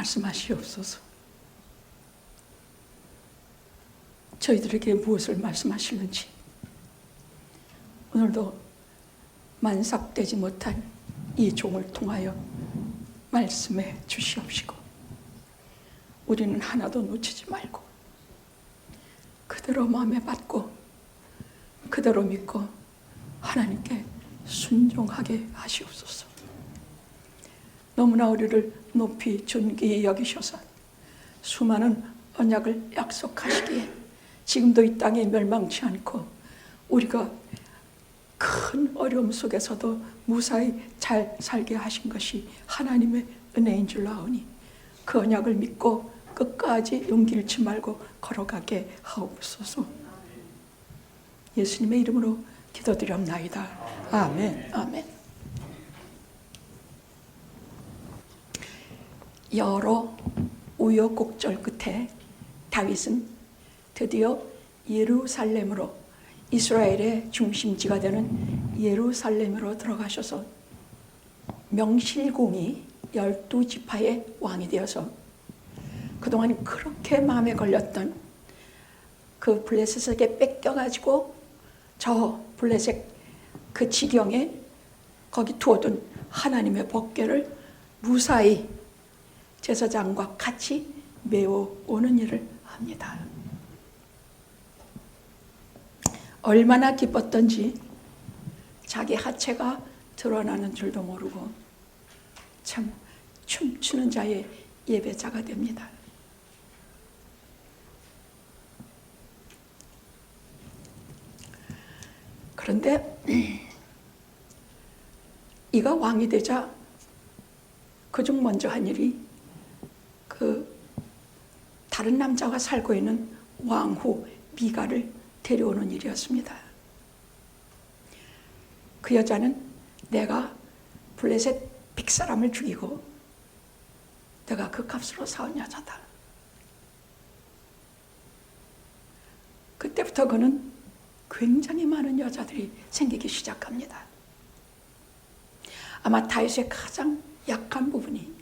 말씀하시옵소서. 저희들에게 무엇을 말씀하시는지 오늘도 만삭되지 못한 이 종을 통하여 말씀해 주시옵시고, 우리는 하나도 놓치지 말고 그대로 마음에 받고 그대로 믿고 하나님께 순종하게 하시옵소서. 너무나 우리를 높이 존귀히 여기셔서 수많은 언약을 약속하시기에 지금도 이 땅에 멸망치 않고 우리가 큰 어려움 속에서도 무사히 잘 살게 하신 것이 하나님의 은혜인 줄 아오니 그 언약을 믿고 끝까지 용기 잃지 말고 걸어가게 하옵소서. 예수님의 이름으로 기도드렸나이다. 아멘. 아멘. 여러 우여곡절 끝에 다윗은 드디어 예루살렘으로, 이스라엘의 중심지가 되는 예루살렘으로 들어가셔서 명실공히 12지파의 왕이 되어서 그동안 그렇게 마음에 걸렸던 그 블레셋에게 뺏겨가지고 저 블레셋 그 지경에 거기 두어둔 하나님의 법궤를 무사히 제사장과 같이 메워오는 일을 합니다. 얼마나 기뻤던지 자기 하체가 드러나는 줄도 모르고 참 춤추는 자의 예배자가 됩니다. 그런데 이가 왕이 되자 그중 먼저 한 일이 그 다른 남자가 살고 있는 왕후 미가를 데려오는 일이었습니다. 그 여자는 내가 블레셋 빅사람을 죽이고 내가 그 값으로 사온 여자다. 그때부터 그는 굉장히 많은 여자들이 생기기 시작합니다. 아마 다윗의 가장 약한 부분이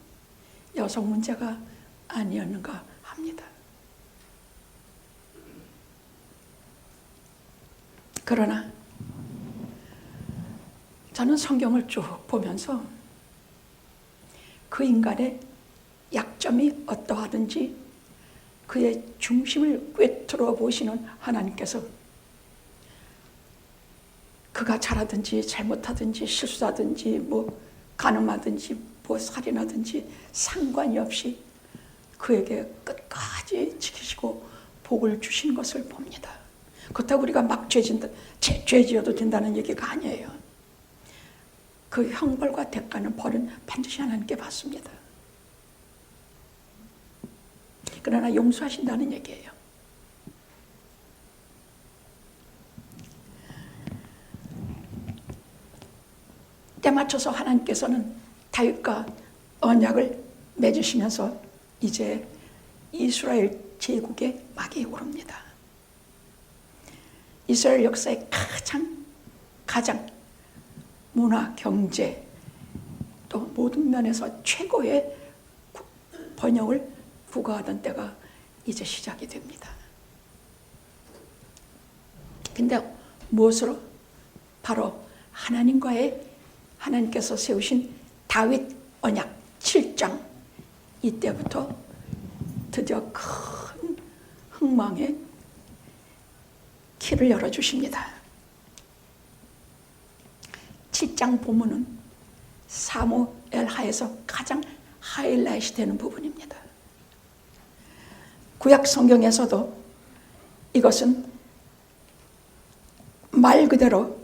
여성 문제가 아니었는가 합니다. 그러나 저는 성경을 쭉 보면서 그 인간의 약점이 어떠하든지 그의 중심을 꿰뚫어 보시는 하나님께서 그가 잘하든지 잘못하든지 실수하든지 뭐 간음하든지 뭐 살인하든지 상관이 없이 그에게 끝까지 지키시고 복을 주신 것을 봅니다. 그렇다고 우리가 막 죄 지어도 된다는 얘기가 아니에요. 그 형벌과 대가는 벌은 반드시 하나님께 받습니다. 그러나 용서하신다는 얘기예요. 때 맞춰서 하나님께서는 다윗과 언약을 맺으시면서 이제 이스라엘 제국의 막이 오릅니다. 이스라엘 역사의 가장 문화, 경제 또 모든 면에서 최고의 번영을 부과하던 때가 이제 시작이 됩니다. 근데 무엇으로? 바로 하나님께서 세우신 다윗 언약 7장, 이때부터 드디어 큰 흥망의 키를 열어주십니다. 7장 본문은 사무엘하에서 가장 하이라이트 되는 구약입니다. 구약 성경에서도 이것은 말 그대로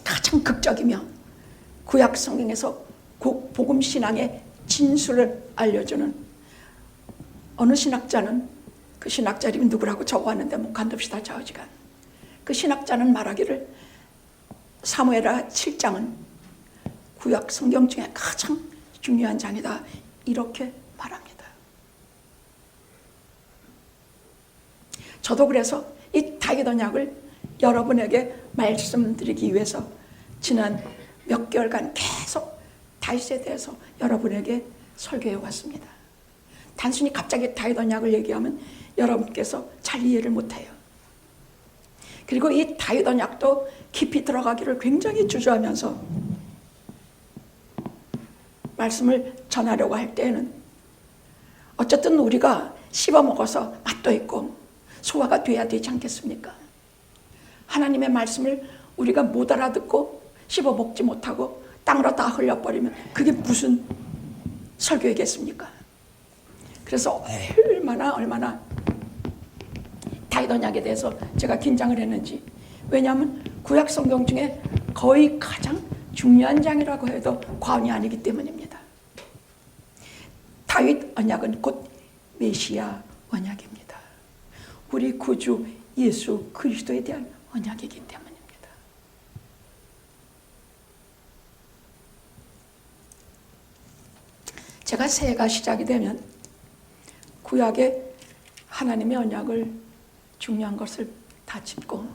가장 극적이며 구약 성경에서 복음 신앙의 진수를 알려주는, 어느 신학자는, 그 신학자 이름이 누구라고 적어왔는데 뭐 간둡시다 좌우지간, 그 신학자는 말하기를 사무엘하 7장은 구약 성경 중에 가장 중요한 장이다, 이렇게 말합니다. 저도 그래서 이 다윗 언약을 여러분에게 말씀드리기 위해서 지난 몇 개월간 계속 다윗에 대해서 여러분에게 설교해 왔습니다. 단순히 갑자기 다윗 언약을 얘기하면 여러분께서 잘 이해를 못해요. 그리고 이 다윗 언약도 깊이 들어가기를 굉장히 주저하면서 말씀을 전하려고 할 때에는 어쨌든 우리가 씹어먹어서 맛도 있고 소화가 돼야 되지 않겠습니까? 하나님의 말씀을 우리가 못 알아듣고 씹어먹지 못하고 땅으로 다 흘려버리면 그게 무슨 설교이겠습니까? 그래서 얼마나 다윗 언약에 대해서 제가 긴장을 했는지. 왜냐하면 구약 성경 중에 거의 가장 중요한 장이라고 해도 과언이 아니기 때문입니다. 다윗 언약은 곧 메시아 언약입니다. 우리 구주 예수 그리스도에 대한 언약이기 때문입니다. 제가 새해가 시작이 되면 구약의 하나님의 언약을 중요한 것을 다 짚고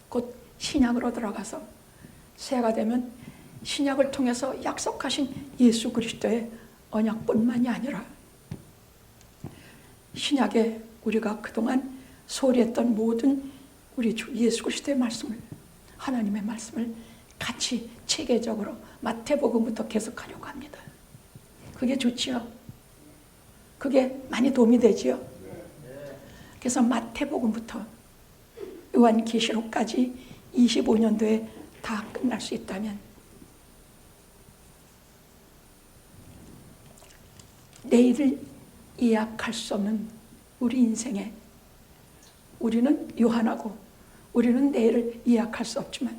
곧 신약으로 들어가서 새해가 되면 신약을 통해서 약속하신 예수 그리스도의 언약뿐만이 아니라 신약에 우리가 그동안 소리했던 모든 우리 주 예수 그리스도의 말씀을, 하나님의 말씀을 같이 체계적으로 마태복음부터 계속하려고 합니다. 그게 좋지요. 그게 많이 도움이 되지요. 그래서 마태복음부터 요한계시록까지 25년도에 다 끝날 수 있다면 내일을 예약할 수 없는 우리 인생에 우리는 유한하고 우리는 내일을 예약할 수 없지만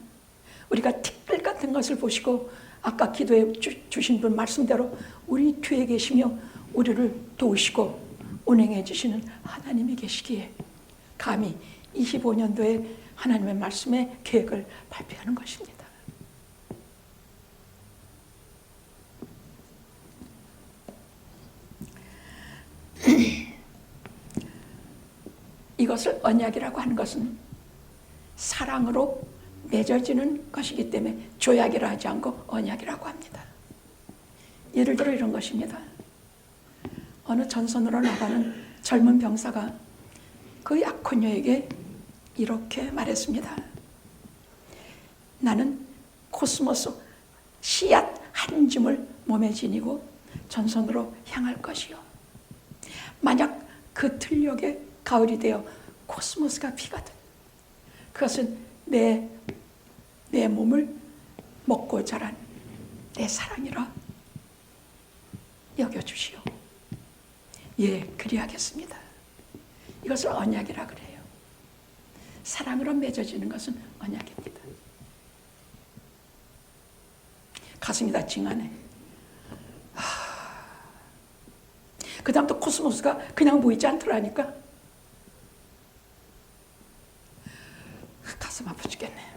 우리가 티끌 같은 것을 보시고 아까 기도해 주신 분 말씀대로 우리 뒤에 계시며 우리를 도우시고 운행해 주시는 하나님이 계시기에 감히 25년도에 하나님의 말씀의 계획을 발표하는 것입니다. 이것을 언약이라고 하는 것은 사랑으로 맺어지는 것이기 때문에 조약이라 하지 않고 언약이라고 합니다. 예를 들어 이런 것입니다. 어느 전선으로 나가는 젊은 병사가 그 약혼녀에게 이렇게 말했습니다. 나는 코스모스 씨앗 한 줌을 몸에 지니고 전선으로 향할 것이요. 만약 그 틀녘에 가을이 되어 코스모스가 피거든 그것은 내 몸을 먹고 자란 내 사랑이라 여겨주시오. 예, 그리하겠습니다. 이것을 언약이라 그래요. 사랑으로 맺어지는 것은 언약입니다. 가슴이 다 찡하네. 그 다음부터 코스모스가 그냥 보이지 않더라니까. 가슴 아파 죽겠네.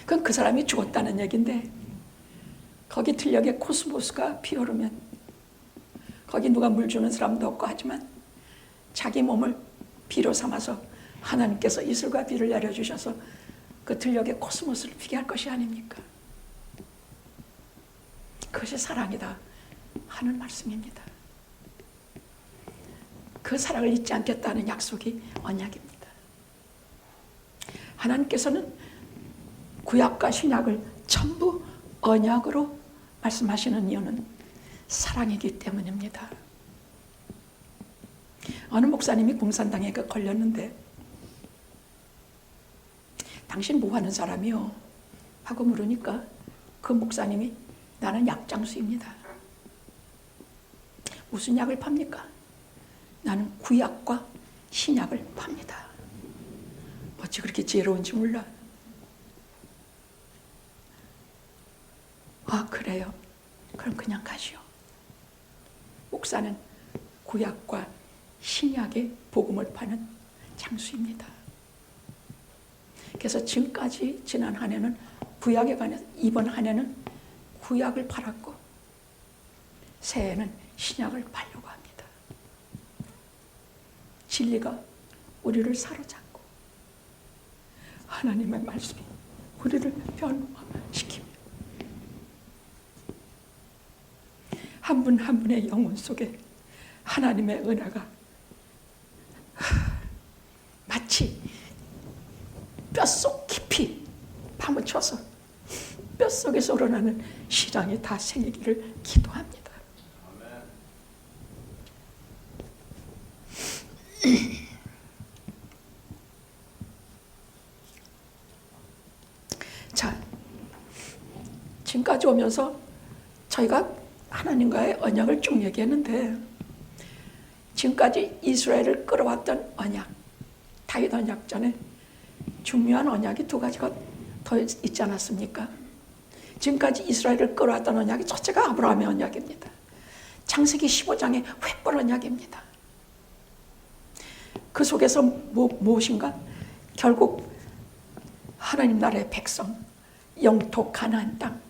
그건 그 사람이 죽었다는 얘기인데 거기 틀녘에 코스모스가 피어오르면 거기 누가 물 주는 사람도 없고 하지만 자기 몸을 비로 삼아서 하나님께서 이슬과 비를 내려주셔서 그 틀녘에 코스모스를 피게 할 것이 아닙니까? 그것이 사랑이다 하는 말씀입니다. 그 사랑을 잊지 않겠다는 약속이 언약입니다. 하나님께서는 구약과 신약을 전부 언약으로 말씀하시는 이유는 사랑이기 때문입니다. 어느 목사님이 공산당에 걸렸는데 당신 뭐 하는 사람이요? 하고 물으니까 그 목사님이 나는 약장수입니다. 무슨 약을 팝니까? 나는 구약과 신약을 팝니다. 어찌 그렇게 지혜로운지 몰라. 아, 그래요? 그럼 그냥 가시오. 목사는 구약과 신약의 복음을 파는 장수입니다. 그래서 지금까지 지난 한 해는 구약에 관해서 이번 한 해는 구약을 팔았고 새해에는 신약을 팔려고 합니다. 진리가 우리를 사로잡고 하나님의 말씀이 우리를 변화시키며 한 분 한 분의 영혼 속에 하나님의 은혜가 마치 뼛속 깊이 파묻혀서 뼛속에서 우러나는 신앙이 다 생기기를 기도합니다. 자, 지금까지 오면서 저희가 하나님과의 언약을 쭉 얘기했는데, 지금까지 이스라엘을 끌어왔던 언약, 다윗 언약 전에 중요한 언약이 두 가지가 더 있지 않았습니까? 지금까지 이스라엘을 끌어왔던 언약이 첫째가 아브라함의 언약입니다. 창세기 15장의 횃불 언약입니다. 그 속에서 무엇인가? 결국 하나님 나라의 백성, 영토 가나안 땅,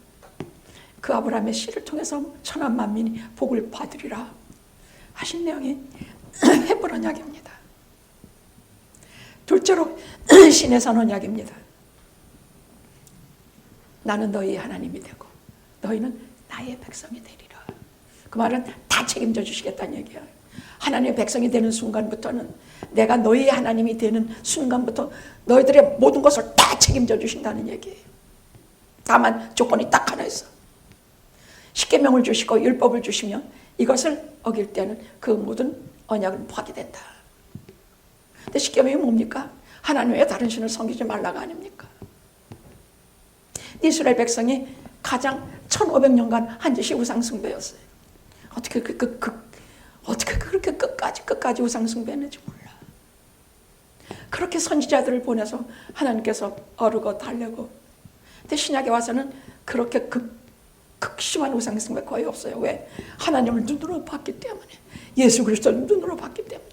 그 아브라함의 씨를 통해서 천한 만민이 복을 받으리라 하신 내용이 횃불 언약입니다. 둘째로 시내산 언약입니다. 나는 너희 하나님이 되고 너희는 나의 백성이 되리라. 그 말은 다 책임져 주시겠다는 얘기야. 하나님의 백성이 되는 순간부터는, 내가 너희 하나님이 되는 순간부터 너희들의 모든 것을 다 책임져 주신다는 얘기예요. 다만 조건이 딱 하나 있어. 십계명을 주시고 율법을 주시면 이것을 어길 때는 그 모든 언약을 파괴된다. 근데 십계명이 뭡니까? 하나님의 다른 신을 섬기지 말라가 아닙니까? 이스라엘 백성이 가장 1500년간 한 짓이 우상숭배였어요. 어떻게 그렇게 끝까지 우상숭배했는지 몰라. 그렇게 선지자들을 보내서 하나님께서 어르고 달래고. 근데 신약에 와서는 그렇게 극심한 우상숭배 거의 없어요. 왜? 하나님을 눈으로 봤기 때문에, 예수 그리스도를 눈으로 봤기 때문에.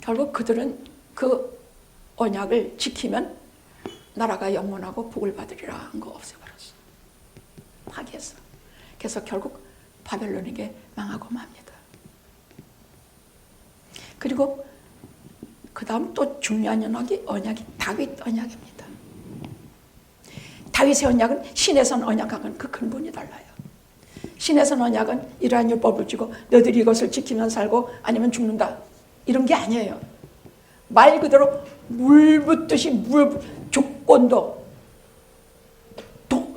결국 그들은 그 언약을 지키면 나라가 영원하고 복을 받으리라 한 거 없애버렸어. 파괴했어. 그래서 결국 바벨론에게 망하고 맙니다. 그리고 그 다음 또 중요한 언약이 다윗 언약입니다. 다윗의 언약은 시내산 언약과는 그 근본이 달라요. 시내산 언약은 이러한 율법을 주고 너희들이 이것을 지키면 살고 아니면 죽는다, 이런 게 아니에요. 말 그대로 물 붓듯이 조건도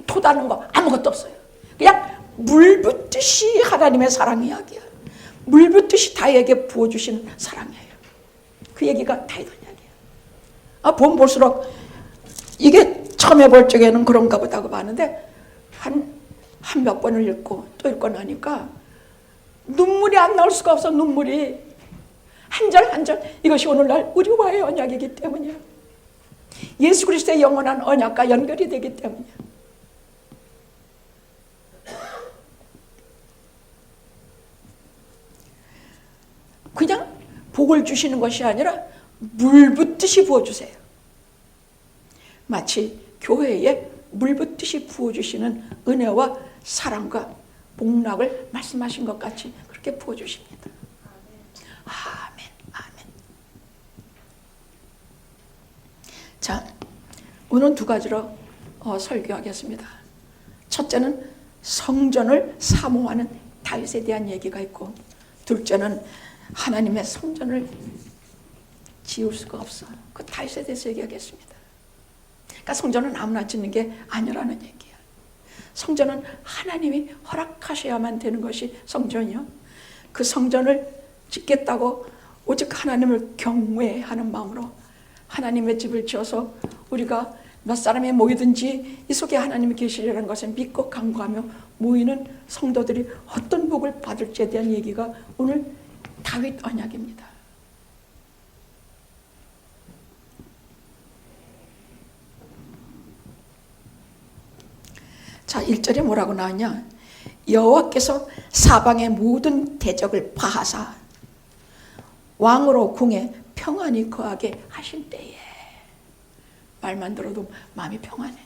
토다는 거 아무것도 없어요. 그냥 물 붓듯이 하나님의 사랑 이야기야. 물 붓듯이 다윗에게 부어주시는 사랑이에요. 그 얘기가 다윗 언약이에요. 봄 볼수록 이게 처음에 볼 적에는 그런가 보다 하고 봤는데 한 몇 번을 읽고 또 읽고 나니까 눈물이 안 나올 수가 없어. 눈물이 한 절 한 절, 이것이 오늘날 우리와의 언약이기 때문이에요. 예수 그리스도의 영원한 언약과 연결이 되기 때문이에요. 그냥 복을 주시는 것이 아니라 물 붓듯이 부어주세요. 마치 교회에 물 붓듯이 부어주시는 은혜와 사랑과 복락을 말씀하신 것 같이 그렇게 부어주십니다. 아멘, 아멘. 자, 오늘 두 가지로 설교하겠습니다. 첫째는 성전을 사모하는 다윗에 대한 얘기가 있고, 둘째는 하나님의 성전을 지을 수가 없어. 그 다윗에 대해서 얘기하겠습니다. 그러니까 성전은 아무나 짓는 게 아니라는 얘기야. 성전은 하나님이 허락하셔야만 되는 것이 성전이요. 그 성전을 짓겠다고 오직 하나님을 경외하는 마음으로 하나님의 집을 지어서 우리가 몇 사람이 모이든지 이 속에 하나님이 계시리라는 것을 믿고 간구하며 모이는 성도들이 어떤 복을 받을지에 대한 얘기가 오늘 다윗 언약입니다. 자, 1절에 뭐라고 나왔냐? 여호와께서 사방의 모든 대적을 파하사 왕으로 궁에 평안히 거하게 하신 때에, 말만 들어도 마음이 평안해.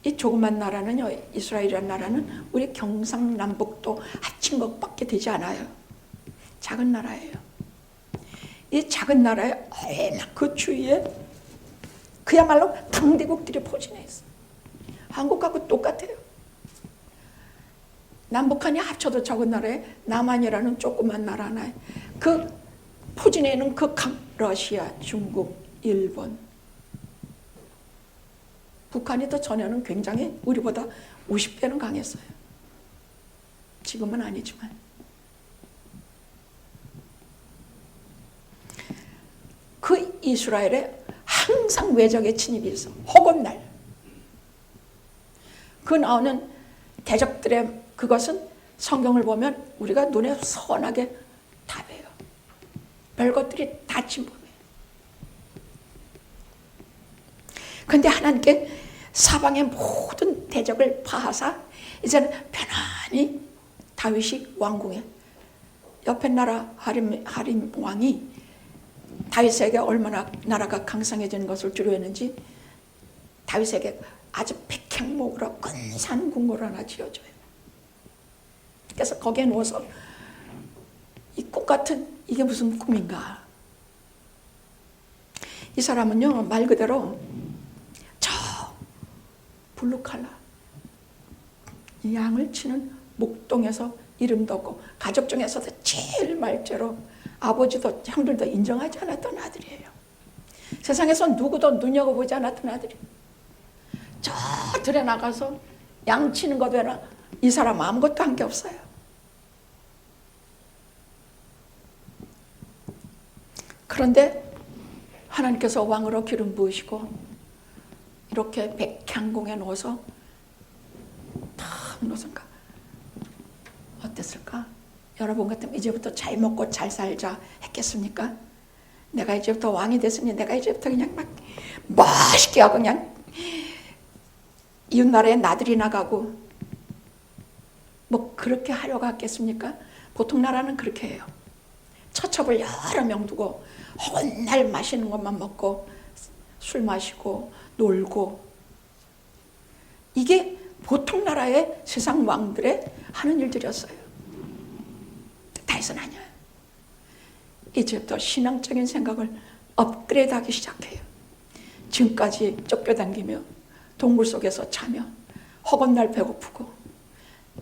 이 조그만 나라는요, 이스라엘이라는 나라는 우리 경상남북도 합친 것밖에 되지 않아요. 작은 나라예요. 이 작은 나라에 얼마 그 주위에 그야말로 강대국들이 포진해 있어요. 한국하고 똑같아요. 남북한이 합쳐도 적은 나라에 남한이라는 조그만 나라 하나에 그 포진해 있는 그 러시아, 중국, 일본, 북한이 더 전에는 굉장히 우리보다 50배는 강했어요. 지금은 아니지만. 그 이스라엘에 항상 외적의 침입이 있어. 허건날. 그 나오는 대적들의 그것은 성경을 보면 우리가 눈에 선하게 다 배요. 별것들이 다 침범해요. 그런데 하나님께 사방의 모든 대적을 파하사 이제는 편안히 다윗이 왕궁에, 옆에 나라 하림 왕이 다윗에게 얼마나 나라가 강성해진 것을 두려워했는지 다윗에게 아주 백향목으로 근사한 궁궐을 하나 지어줘요. 그래서 거기에 누워서 이 꿈 같은, 이게 무슨 꿈인가. 이 사람은요, 말 그대로 저 블루칼라, 양을 치는 목동에서 이름도 없고 가족 중에서도 제일 말죄로 아버지도 형들도 인정하지 않았던 아들이에요. 세상에서 누구도 눈여겨보지 않았던 아들이. 저 들에 나가서 양 치는 것 외에는 이 사람 아무것도 한 게 없어요. 그런데 하나님께서 왕으로 기름 부으시고 이렇게 백향궁에 넣어서 탁 넣어서가 어땠을까? 여러분 같으면 이제부터 잘 먹고 잘 살자 했겠습니까? 내가 이제부터 왕이 됐으니 내가 이제부터 그냥 막 멋있게 하고 그냥 이웃나라에 나들이 나가고 뭐 그렇게 하려고 했겠습니까? 보통 나라는 그렇게 해요. 처첩을 여러 명 두고 혼날 맛있는 것만 먹고 술 마시고 놀고, 이게 보통 나라의 세상 왕들의 하는 일들이었어요. 다윗은 아니야. 이제부터 신앙적인 생각을 업그레이드하기 시작해요. 지금까지 쫓겨다니며 동굴 속에서 자며 허건날 배고프고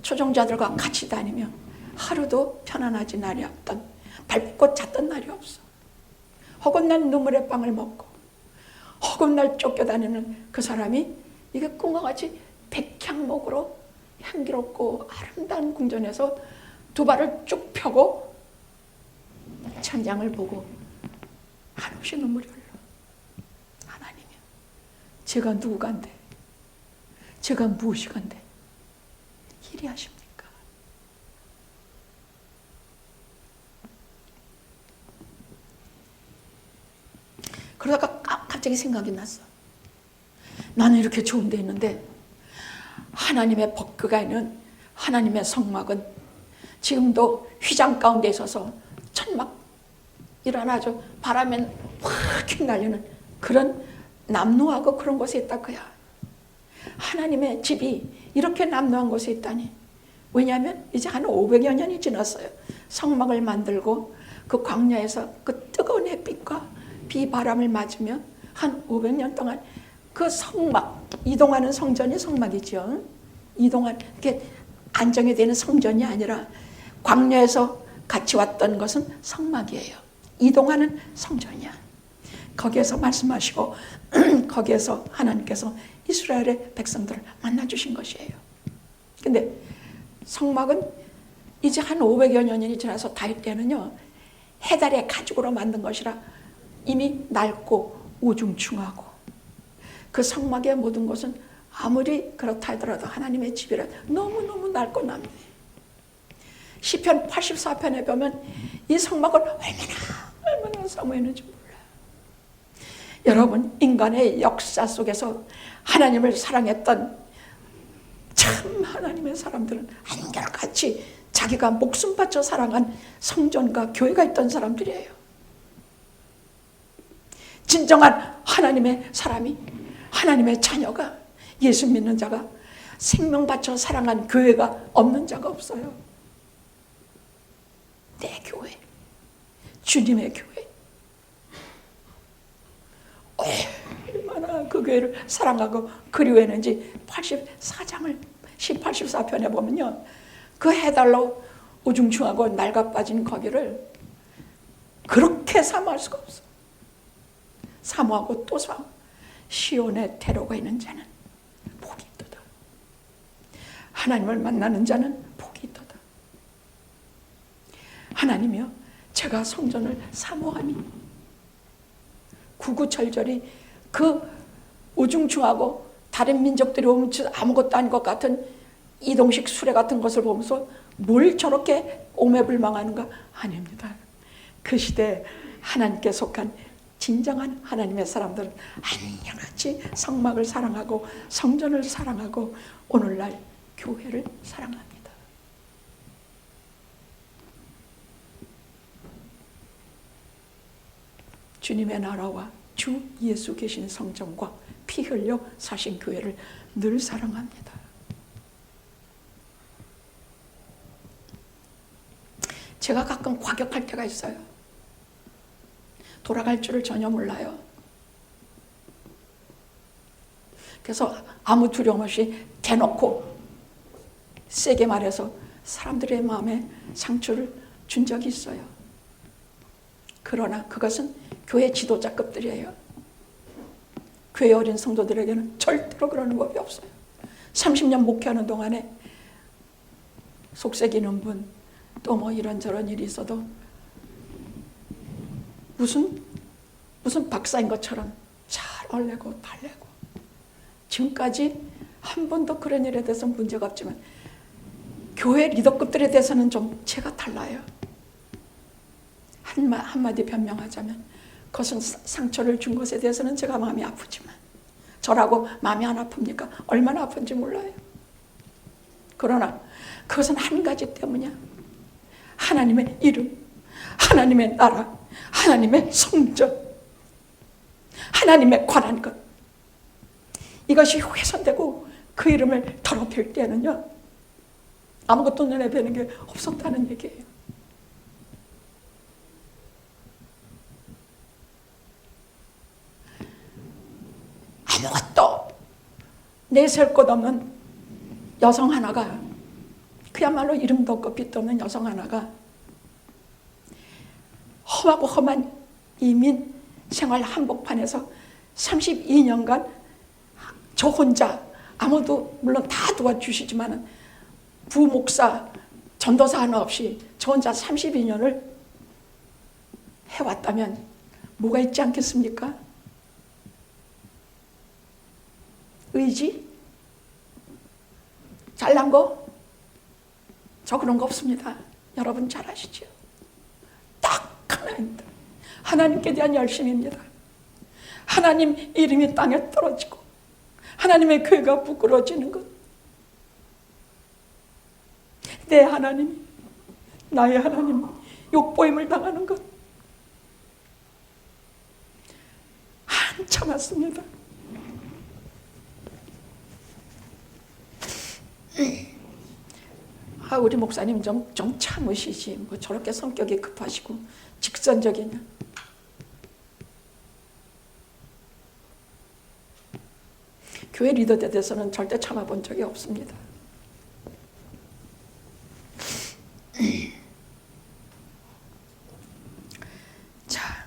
초종자들과 같이 다니며 하루도 편안하지 날이 없던, 밟고 잤던 날이 없어. 허건날 눈물의 빵을 먹고 허건날 쫓겨다니는 그 사람이 이게 꿈과 같이 백향목으로 향기롭고 아름다운 궁전에서 두 발을 쭉 펴고 천장을 보고 한없이 눈물이 흘러. 하나님이요, 제가 누구간데, 제가 무엇이간데 이리 하십니까? 그러다가 갑자기 생각이 났어. 나는 이렇게 좋은 데 있는데 하나님의 법궤가 있는 하나님의 성막은 지금도 휘장 가운데 있어서 천막이란 아주 바람에 확 휘날리는 그런 남루하고 그런 곳에 있다 그야. 하나님의 집이 이렇게 남루한 곳에 있다니. 왜냐하면 이제 한 500여 년이 지났어요. 성막을 만들고 그 광야에서 그 뜨거운 햇빛과 비바람을 맞으며 한 500년 동안 그 성막, 이동하는 성전이 성막이죠. 이동한, 이렇게 안정이 되는 성전이 아니라 광야에서 같이 왔던 것은 성막이에요. 이동하는 성전이야. 거기에서 말씀하시고 거기에서 하나님께서 이스라엘의 백성들을 만나주신 것이에요. 근데 성막은 이제 한 500여 년이 지나서 다윗 때는요, 해달의 가죽으로 만든 것이라 이미 낡고 우중충하고, 그 성막의 모든 것은 아무리 그렇다 하더라도 하나님의 집이라 너무너무 낡고 남네. 시편 84편에 보면 이 성막을 얼마나 사모했는지 몰라요. 여러분, 인간의 역사 속에서 하나님을 사랑했던 참 하나님의 사람들은 한결같이 자기가 목숨 바쳐 사랑한 성전과 교회가 있던 사람들이에요. 진정한 하나님의 사람이 하나님의 자녀가, 예수 믿는 자가 생명 바쳐 사랑한 교회가 없는 자가 없어요. 내 교회, 주님의 교회. 얼마나 그 교회를 사랑하고 그리워했는지 84장을 84편에 보면요, 그 해달로 우중충하고 낡아빠진 거기를 그렇게 사모할 수가 없어. 사모하고 또 사모. 시온에 데려가 있는 자는 복이 있도다. 하나님을 만나는 자는 복이 있도다. 하나님이여, 제가 성전을 사모하니 구구절절히 그 우중충하고 다른 민족들이 오면 아무것도 아닌 것 같은 이동식 수레 같은 것을 보면서 뭘 저렇게 오매불망하는가? 아닙니다. 그 시대에 하나님께 속한 진정한 하나님의 사람들은 한결같이 성막을 사랑하고 성전을 사랑하고 오늘날 교회를 사랑합니다. 주님의 나라와 주 예수 계신 성전과 피 흘려 사신 교회를 늘 사랑합니다. 제가 가끔 과격할 때가 있어요. 돌아갈 줄을 전혀 몰라요. 그래서 아무 두려움 없이 대놓고 세게 말해서 사람들의 마음에 상처를 준 적이 있어요. 그러나 그것은 교회 지도자급들이에요. 교회 어린 성도들에게는 절대로 그러는 법이 없어요. 30년 목회하는 동안에 속색이는 분, 또 뭐 이런저런 일이 있어도 무슨 박사인 것처럼 잘 얼레고 달래고, 지금까지 한 번도 그런 일에 대해서 문제가 없지만 교회 리더급들에 대해서는 좀 제가 달라요. 한마디 변명하자면 그것은 상처를 준 것에 대해서는 제가 마음이 아프지만 저라고 마음이 안 아픕니까? 얼마나 아픈지 몰라요. 그러나 그것은 한 가지 때문이야. 하나님의 이름, 하나님의 나라, 하나님의 성전, 하나님의 관한 것, 이것이 훼손되고 그 이름을 더럽힐 때는요, 아무것도 눈에 뵈는 게 없었다는 얘기예요. 아무것도 내세울 것 없는 여성 하나가, 그야말로 이름도 없고 빛도 없는 여성 하나가 험하고 험한 이민 생활 한복판에서 32년간 저 혼자, 아무도 물론 다 도와주시지만 부목사, 전도사 하나 없이 저 혼자 32년을 해왔다면 뭐가 있지 않겠습니까? 의지? 잘난 거? 저 그런 거 없습니다. 여러분 잘 아시죠? 딱 하나입니다. 하나님께 대한 열심입니다. 하나님 이름이 땅에 떨어지고 하나님의 교회가 부끄러워지는 것, 내 하나님, 나의 하나님 욕보임을 당하는 것, 한참 왔습니다. 우리 목사님 좀 참으시지, 뭐 저렇게 성격이 급하시고 직선적이냐. 교회 리더에 대해서는 절대 참아본 적이 없습니다. 자,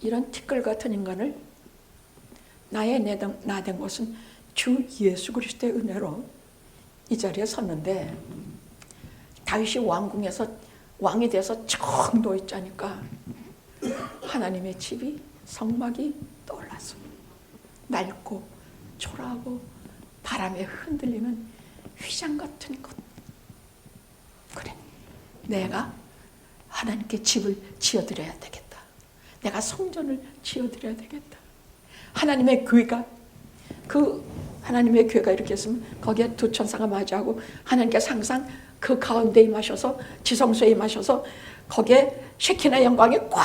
이런 티끌 같은 인간을 나의 나된 것은 주 예수 그리스도의 은혜로 이 자리에 섰는데, 다윗이 왕궁에서 왕이 돼서 쭉 놓여있자니까 하나님의 집이, 성막이 떠올랐어. 낡고 초라하고 바람에 흔들리는 휘장 같은 것. 그래, 내가 하나님께 집을 지어드려야 되겠다. 내가 성전을 지어드려야 되겠다. 하나님의 교회가, 하나님의 교회가 이렇게 있으면 거기에 두 천사가 맞이하고 하나님께서 항상 그 가운데 임하셔서, 지성소에 임하셔서 거기에 쉐키나 영광이 꽉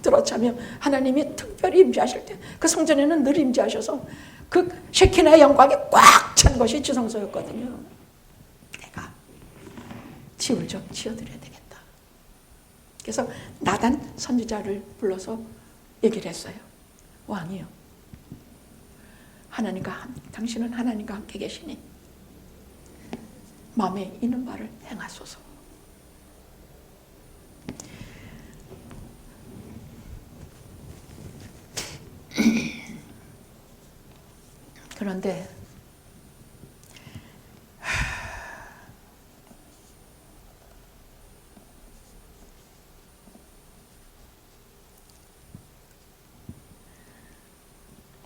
들어차면 하나님이 특별히 임재하실 때 그 성전에는 늘 임재하셔서 그 셰키나의 영광이 꽉 찬 것이 지성소였거든요. 내가 집을 좀 지어드려야 되겠다. 그래서 나단 선지자를 불러서 얘기를 했어요. 왕이요, 당신은 하나님과 함께 계시니 마음에 있는 바를 행하소서. 그런데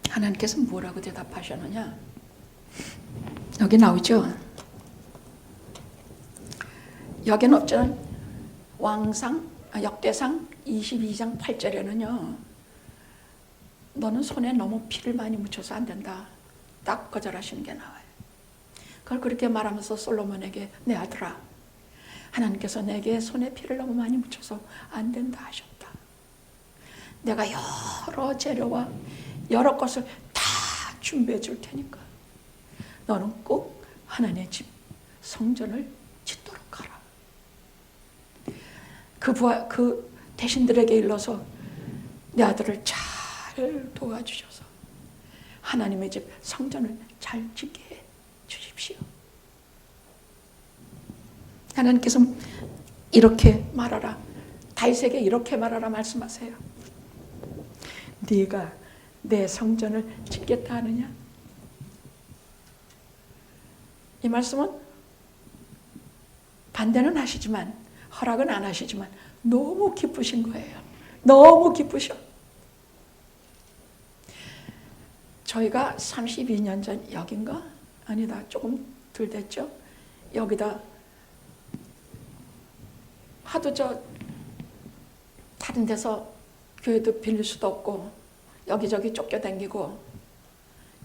하나님께서 뭐라고 대답하셨느냐? 여기 나오죠. 여기는 없잖아. 역대상 22장 8절에는요. 너는 손에 너무 피를 많이 묻혀서 안 된다. 딱 거절하시는 게 나와요. 그걸 그렇게 말하면서 솔로몬에게 내 아들아, 하나님께서 내게 손에 피를 너무 많이 묻혀서 안 된다 하셨다. 내가 여러 재료와 여러 것을 다 준비해 줄 테니까 너는 꼭 하나님의 집 성전을 짓도록 하라. 그 대신들에게 일러서 내 아들을 잘 도와주셔서 하나님의 집 성전을 잘 짓게 해 주십시오. 하나님께서 이렇게 말하라, 다윗에게 이렇게 말하라 말씀하세요. 네가 내 성전을 짓겠다 하느냐? 이 말씀은 반대는 하시지만, 허락은 안 하시지만 너무 기쁘신 거예요. 너무 기쁘셔. 저희가 32년 전 여긴가? 아니다, 조금 덜 됐죠? 여기다 하도 다른 데서 교회도 빌릴 수도 없고 여기저기 쫓겨다니고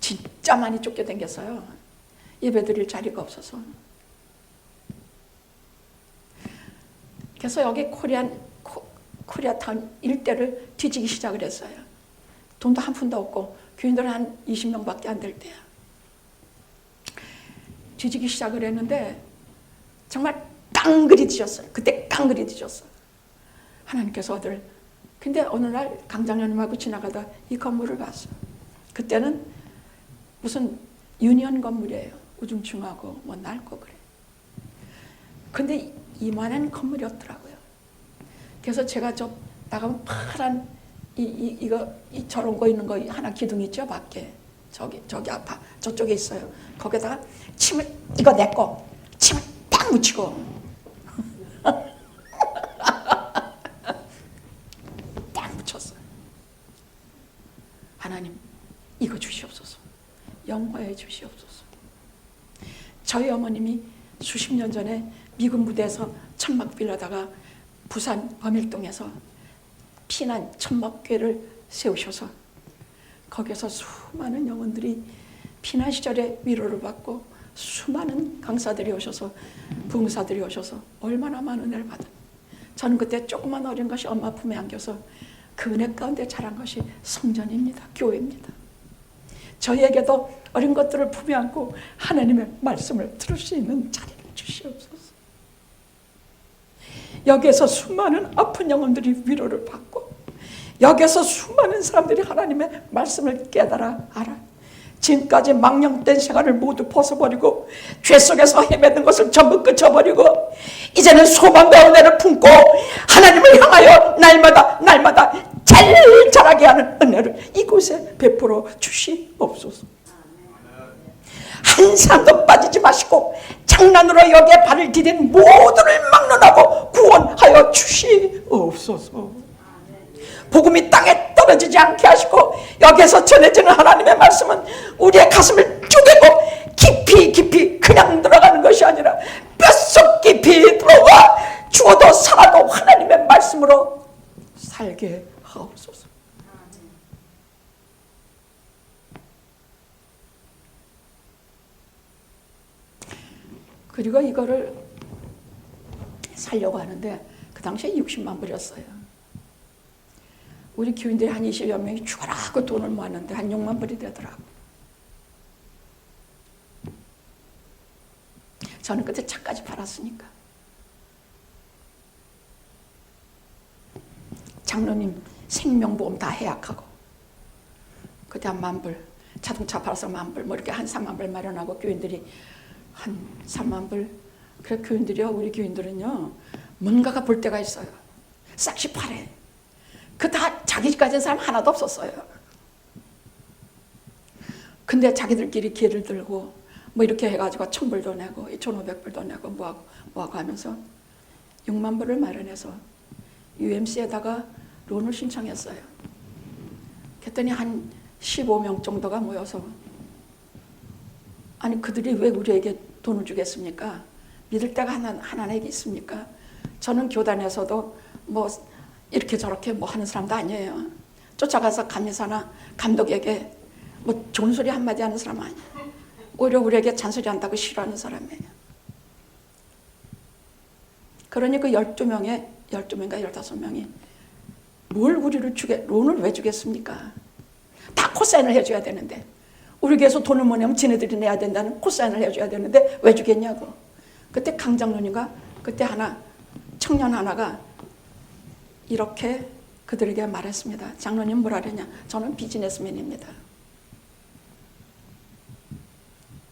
진짜 많이 쫓겨다녔어요. 예배드릴 자리가 없어서. 그래서 여기 코리아타운 일대를 뒤지기 시작을 했어요. 돈도 한 푼도 없고 교인들은 한 20명밖에 안 될 때야. 뒤지기 시작을 했는데 정말 깡그리 뒤졌어요. 그때 깡그리 뒤졌어. 하나님께서 근데 어느 날 강장현님하고 지나가다 이 건물을 봤어. 그때는 무슨 유니언 건물이에요. 우중충하고 뭐 낡고 그래. 근데 이만한 건물이었더라고요. 그래서 제가 나가면 파란 저런 거 있는 거 하나 기둥 있죠, 밖에. 저기 아파 저쪽에 있어요. 거기다가 침을, 이거 내 거, 침을 딱 묻히고 딱 묻혔어요. 하나님, 이거 주시옵소서. 영화해 주시옵소서. 저희 어머님이 수십 년 전에 미군 부대에서 천막 빌려다가 부산 범일동에서 피난 천막교회를 세우셔서 거기서 수많은 영혼들이 피난 시절에 위로를 받고 수많은 강사들이 오셔서 부흥사들이 오셔서 얼마나 많은 은혜를 받은. 저는 그때 조그만 어린 것이 엄마 품에 안겨서 그 은혜 가운데 자란 것이 성전입니다. 교회입니다. 저희에게도 어린 것들을 품에 안고 하나님의 말씀을 들을 수 있는 자리를 주시옵소서. 여기에서 수많은 아픈 영혼들이 위로를 받고 여기에서 수많은 사람들이 하나님의 말씀을 깨달아 알아. 지금까지 망령된 생활을 모두 벗어버리고 죄 속에서 헤매는 것을 전부 끊어버리고 이제는 소망과 은혜를 품고 하나님을 향하여 날마다 자라게 하는 은혜를 이곳에 베풀어 주시옵소서. 한 사람도 빠지지 마시고 장난으로 여기에 발을 디딘 모두를 막론하고 구원하여 주시옵소서. 복음이 땅에 떨어지지 않게 하시고 여기에서 전해지는 하나님의 말씀은 우리의 가슴을 쪼개고 깊이 그냥 들어가는 것이 아니라 뼛속 깊이 들어가 죽어도 살아도 하나님의 말씀으로 살게 하옵소서. 그리고 이거를 살려고 하는데 그 당시에 60만 불이었어요. 우리 교인들이 한 20여 명이 죽어라고 돈을 모았는데 한 6만 불이 되더라고. 저는 그때 차까지 팔았으니까. 장로님 생명보험 다 해약하고 그때 한 10,000불, 자동차 팔아서 10,000불, 뭐 이렇게 한 30,000불 마련하고 교인들이 한 30,000불. 그래 교인들이요, 우리 교인들은요 뭔가가 볼 때가 있어요. 싹시 팔해. 그 다 자기 집 가진 사람 하나도 없었어요. 근데 자기들끼리 기회를 들고 뭐 이렇게 해가지고 1,000불도 내고 2,500불도 내고 뭐하고 하면서 6만 불을 마련해서 UMC에다가 론을 신청했어요. 그랬더니 한 15명 정도가 모여서 아니 그들이 왜 우리에게 돈을 주겠습니까? 믿을 데가 하나님이 있습니까? 저는 교단에서도 뭐 이렇게 저렇게 뭐 하는 사람도 아니에요. 쫓아가서 감리사나 감독에게 뭐 좋은 소리 한마디 하는 사람 아니에요. 오히려 우리에게 잔소리 한다고 싫어하는 사람이에요. 그러니 그 12명인가 15명이 뭘 우리를 론을 왜 주겠습니까? 다 코사인을 해줘야 되는데 우리 교회에서 돈을 못 내면 지네들이 내야 된다는 코사인을 해줘야 되는데 왜 주겠냐고. 그때 강장로님과 그때 청년 하나가 이렇게 그들에게 말했습니다. 장로님 뭐라 그러냐? 저는 비즈니스맨입니다.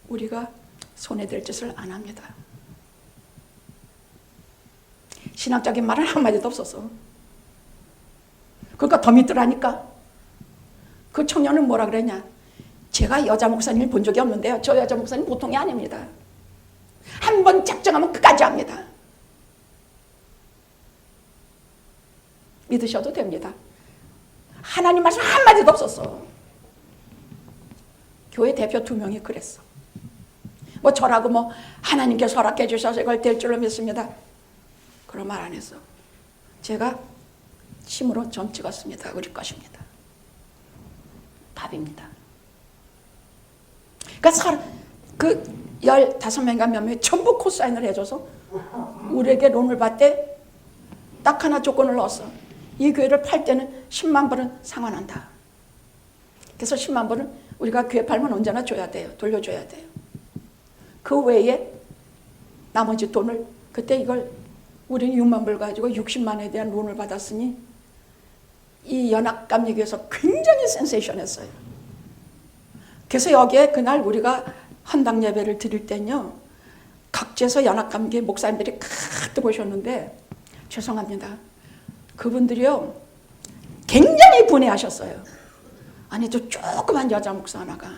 우리가 손해될 짓을 안 합니다. 신학적인 말은 한마디도 없었어. 그러니까 더 믿더라니까. 그 청년은 뭐라 그랬냐? 제가 여자 목사님을 본 적이 없는데요. 저 여자 목사님 보통이 아닙니다. 한 번 작정하면 끝까지 합니다. 믿으셔도 됩니다. 하나님 말씀 한마디도 없었어. 교회 대표 2명이 그랬어. 뭐 저라고 뭐 하나님께서 허락해 주셔서 이걸 될 줄로 믿습니다. 그런 말 안 했어. 제가 힘으로 점 찍었습니다. 우리 것입니다. 답입니다. 그러니까 그 15명인가 몇 명이 전부 코사인을 해줘서 우리에게 론을 받되 딱 하나 조건을 넣었어. 이 교회를 팔 때는 10만 불은 상환한다. 그래서 10만 불은 우리가 교회 팔면 언제나 줘야 돼요. 돌려줘야 돼요. 그 외에 나머지 돈을 그때 이걸 우리는 6만 불 가지고 60만에 대한 론을 받았으니 이 연합감리교에서 굉장히 센세이션했어요. 그래서 여기에 그날 우리가 헌당 예배를 드릴 때는요 각지에서 연합감리 목사님들이 가득 오셨는데 죄송합니다. 그분들이요 굉장히 분해하셨어요. 아니 저 조그만 여자 목사 하나가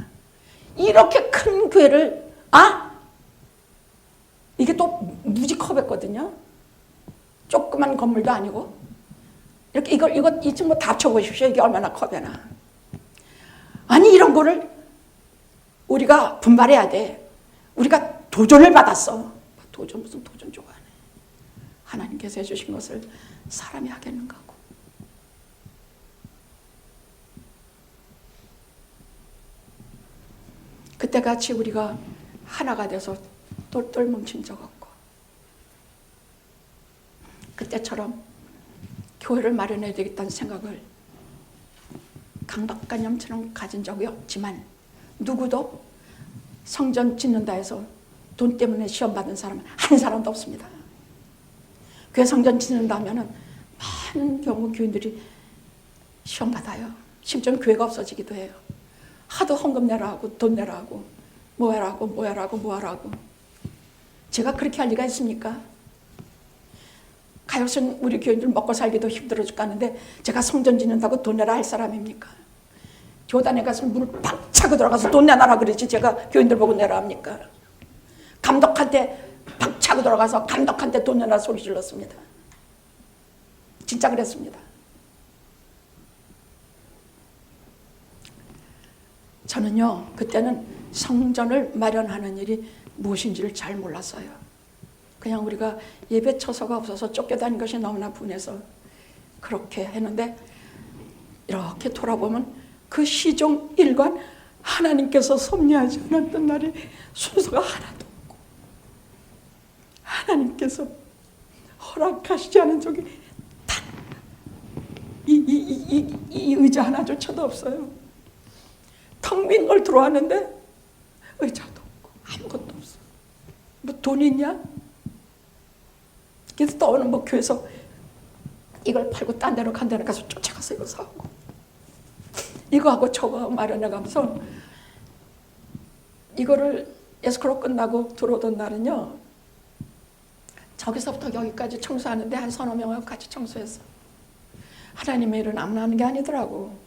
이렇게 큰 교회를 이게 또 무지 컵했거든요. 조그만 건물도 아니고 이렇게 이거 이 친구 다 쳐보십시오. 이게 얼마나 컵이나. 아니 이런 거를 우리가 분발해야 돼. 우리가 도전을 받았어. 도전 무슨 도전 좋아하네. 하나님께서 해주신 것을 사람이 하겠는가 하고. 그때같이 우리가 하나가 돼서 똘똘 뭉친 적 없고 그때처럼 교회를 마련해야 되겠다는 생각을 강박관념처럼 가진 적이 없지만 누구도 성전 짓는다 해서 돈 때문에 시험 받은 사람은 한 사람도 없습니다. 교회 성전 짓는다 하면은 많은 경우 교인들이 시험 받아요. 심지어는 교회가 없어지기도 해요. 하도 헌금 내라 하고 돈 내라 하고 뭐 하라고 제가 그렇게 할 리가 있습니까? 가엾은 우리 교인들 먹고 살기도 힘들어 죽겠는데 제가 성전 짓는다고 돈 내라 할 사람입니까? 교단에 가서 문을 팍 차고 들어가서 돈 내놔라 그러지 제가 교인들 보고 내라 합니까? 감독한테 팍 차고 들어가서 감독한테 돈 내놔 소리 질렀습니다. 진짜 그랬습니다. 저는요 그때는 성전을 마련하는 일이 무엇인지를 잘 몰랐어요. 그냥 우리가 예배 처소가 없어서 쫓겨다닌 것이 너무나 분해서 그렇게 했는데 이렇게 돌아보면 그 시종 일관 하나님께서 섭리하지 않았던 날에 순서가 하나도 없고 하나님께서 허락하시지 않은 적이 단 이 이 의자 하나조차도 없어요. 텅 빈 걸 들어왔는데 의자도 없고 아무것도 없어. 뭐 돈 있냐? 그래서 또 어느 교회에서 이걸 팔고 딴 데로 간 데로 가서 쫓아가서 이거 사고 이거하고 저거 마련해가면서 이거를 에스코로 끝나고 들어오던 날은요, 저기서부터 여기까지 청소하는데 한 서너 명하고 같이 청소했어. 하나님의 일은 아무나 하는 게 아니더라고.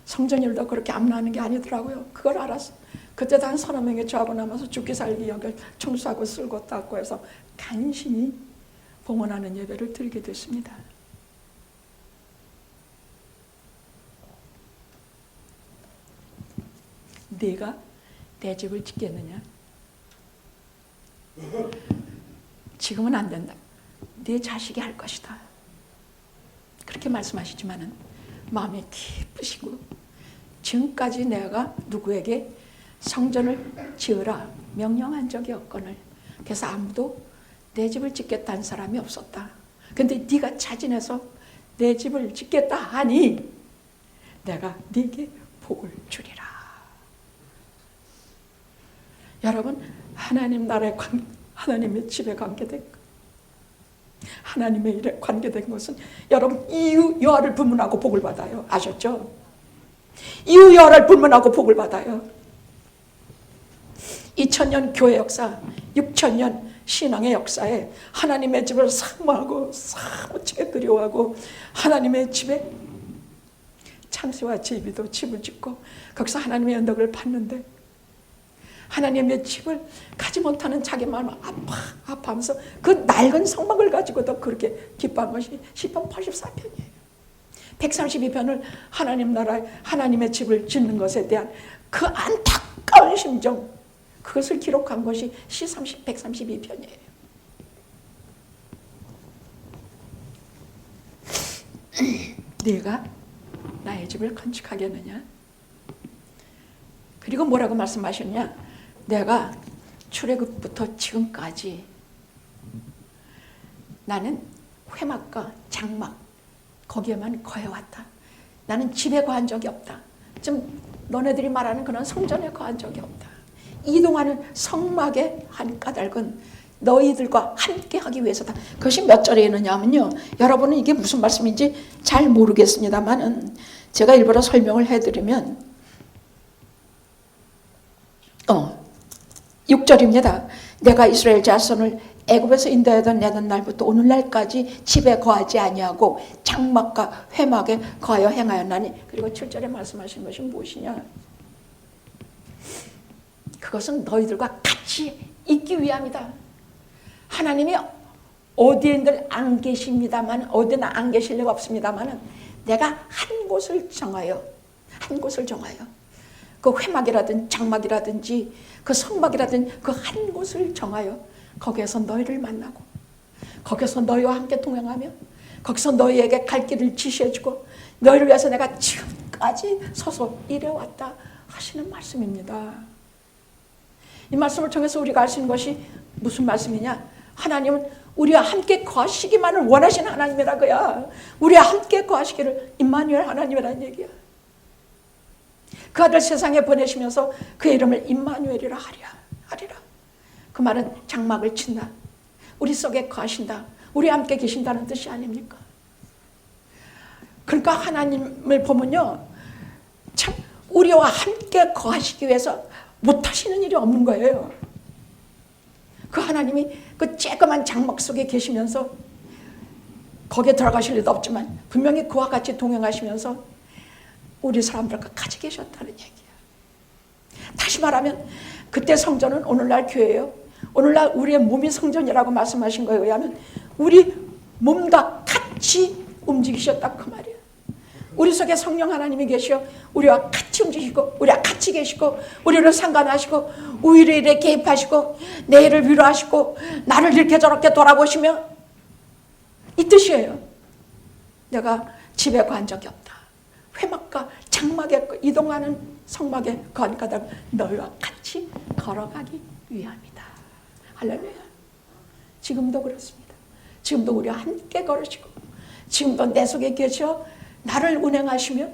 성전 일도 그렇게 아무나 하는 게 아니더라고요. 그걸 알았어. 그때도 한 서너 명이 저하고 남아서 죽기 살기 여길 청소하고 쓸고 닦고 해서 간신히 봉헌하는 예배를 드리게 됐습니다. 네가 내 집을 짓겠느냐? 지금은 안 된다. 네 자식이 할 것이다. 그렇게 말씀하시지만은 마음이 기쁘시고, 지금까지 내가 누구에게 성전을 지으라 명령한 적이 없거늘, 그래서 아무도 내 집을 짓겠다는 사람이 없었다. 근데 네가 자진해서 내 집을 짓겠다 하니 내가 네게 복을 주리라. 여러분, 하나님 나라에 하나님의 집에 관계된 것, 하나님의 일에 관계된 것은 여러분 이유 여하를 불문하고 복을 받아요. 아셨죠? 이유 여하를 불문하고 복을 받아요. 2000년 교회 역사, 6000년 신앙의 역사에 하나님의 집을 사모하고 사무치게 그리워하고 하나님의 집에 참새와 제비도 집을 짓고 거기서 하나님의 언덕을 받는데 하나님의 집을 가지 못하는 자기 마음을 아파하면서 그 낡은 성막을 가지고도 그렇게 기뻐한 것이 시편 84편이에요. 132편을 하나님 나라에 하나님의 집을 짓는 것에 대한 그 안타까운 심정, 그것을 기록한 것이 시 132편이에요. 네가 나의 집을 건축하겠느냐? 그리고 뭐라고 말씀하셨냐? 내가 출애굽부터 지금까지 나는 회막과 장막 거기에만 거해왔다. 나는 집에 거한 적이 없다. 좀 너네들이 말하는 그런 성전에 거한 적이 없다. 이동하는 성막의 한 까닭은 너희들과 함께 하기 위해서다. 그것이 몇 절에 있느냐면요, 여러분은 이게 무슨 말씀인지 잘 모르겠습니다만은 제가 일부러 설명을 해드리면 6절입니다. 내가 이스라엘 자손을 애굽에서 인도하던 내던 날부터 오늘날까지 집에 거하지 아니하고 장막과 회막에 거하여 행하였나니. 그리고 7절에 말씀하신 것이 무엇이냐? 그것은 너희들과 같이 있기 위함이다. 하나님이 어디에들 안 계십니다만, 어디나 안 계실 리가 없습니다만 내가 한 곳을 정하여 그 회막이라든지 장막이라든지 그 성막이라든지 그 한 곳을 정하여 거기에서 너희를 만나고 거기서 너희와 함께 동행하며 거기서 너희에게 갈 길을 지시해주고 너희를 위해서 내가 지금까지 서서 일해왔다 하시는 말씀입니다. 이 말씀을 통해서 우리가 알 수 있는 것이 무슨 말씀이냐? 하나님은 우리와 함께 거하시기만을 원하시는 하나님이라고야. 우리와 함께 거하시기를 임마누엘 하나님이라는 얘기야. 그 아들 세상에 보내시면서 그의 이름을 임마누엘이라 하리라. 그 말은 장막을 친다. 우리 속에 거하신다. 우리 함께 계신다는 뜻이 아닙니까? 그러니까 하나님을 보면요, 참 우리와 함께 거하시기 위해서 못하시는 일이 없는 거예요. 그 하나님이 그 쬐끄만 장막 속에 계시면서 거기에 들어가실 일도 없지만 분명히 그와 같이 동행하시면서 우리 사람들과 같이 계셨다는 얘기야. 다시 말하면 그때 성전은 오늘날 교회예요. 오늘날 우리의 몸이 성전이라고 말씀하신 거에 의하면 우리 몸과 같이 움직이셨다 그 말이에요. 우리 속에 성령 하나님이 계시어 우리와 같이 움직이시고 우리와 같이 계시고 우리를 상관하시고 우리의 일에 개입하시고 내 일을 위로하시고 나를 이렇게 저렇게 돌아보시며 이 뜻이에요. 내가 집에 거한 적이 없다. 회막과 장막에 이동하는 성막에 거한 까닭 너희와 같이 걸어가기 위함이다. 할렐루야. 지금도 그렇습니다. 지금도 우리와 함께 걸으시고 지금도 내 속에 계셔 나를 운행하시며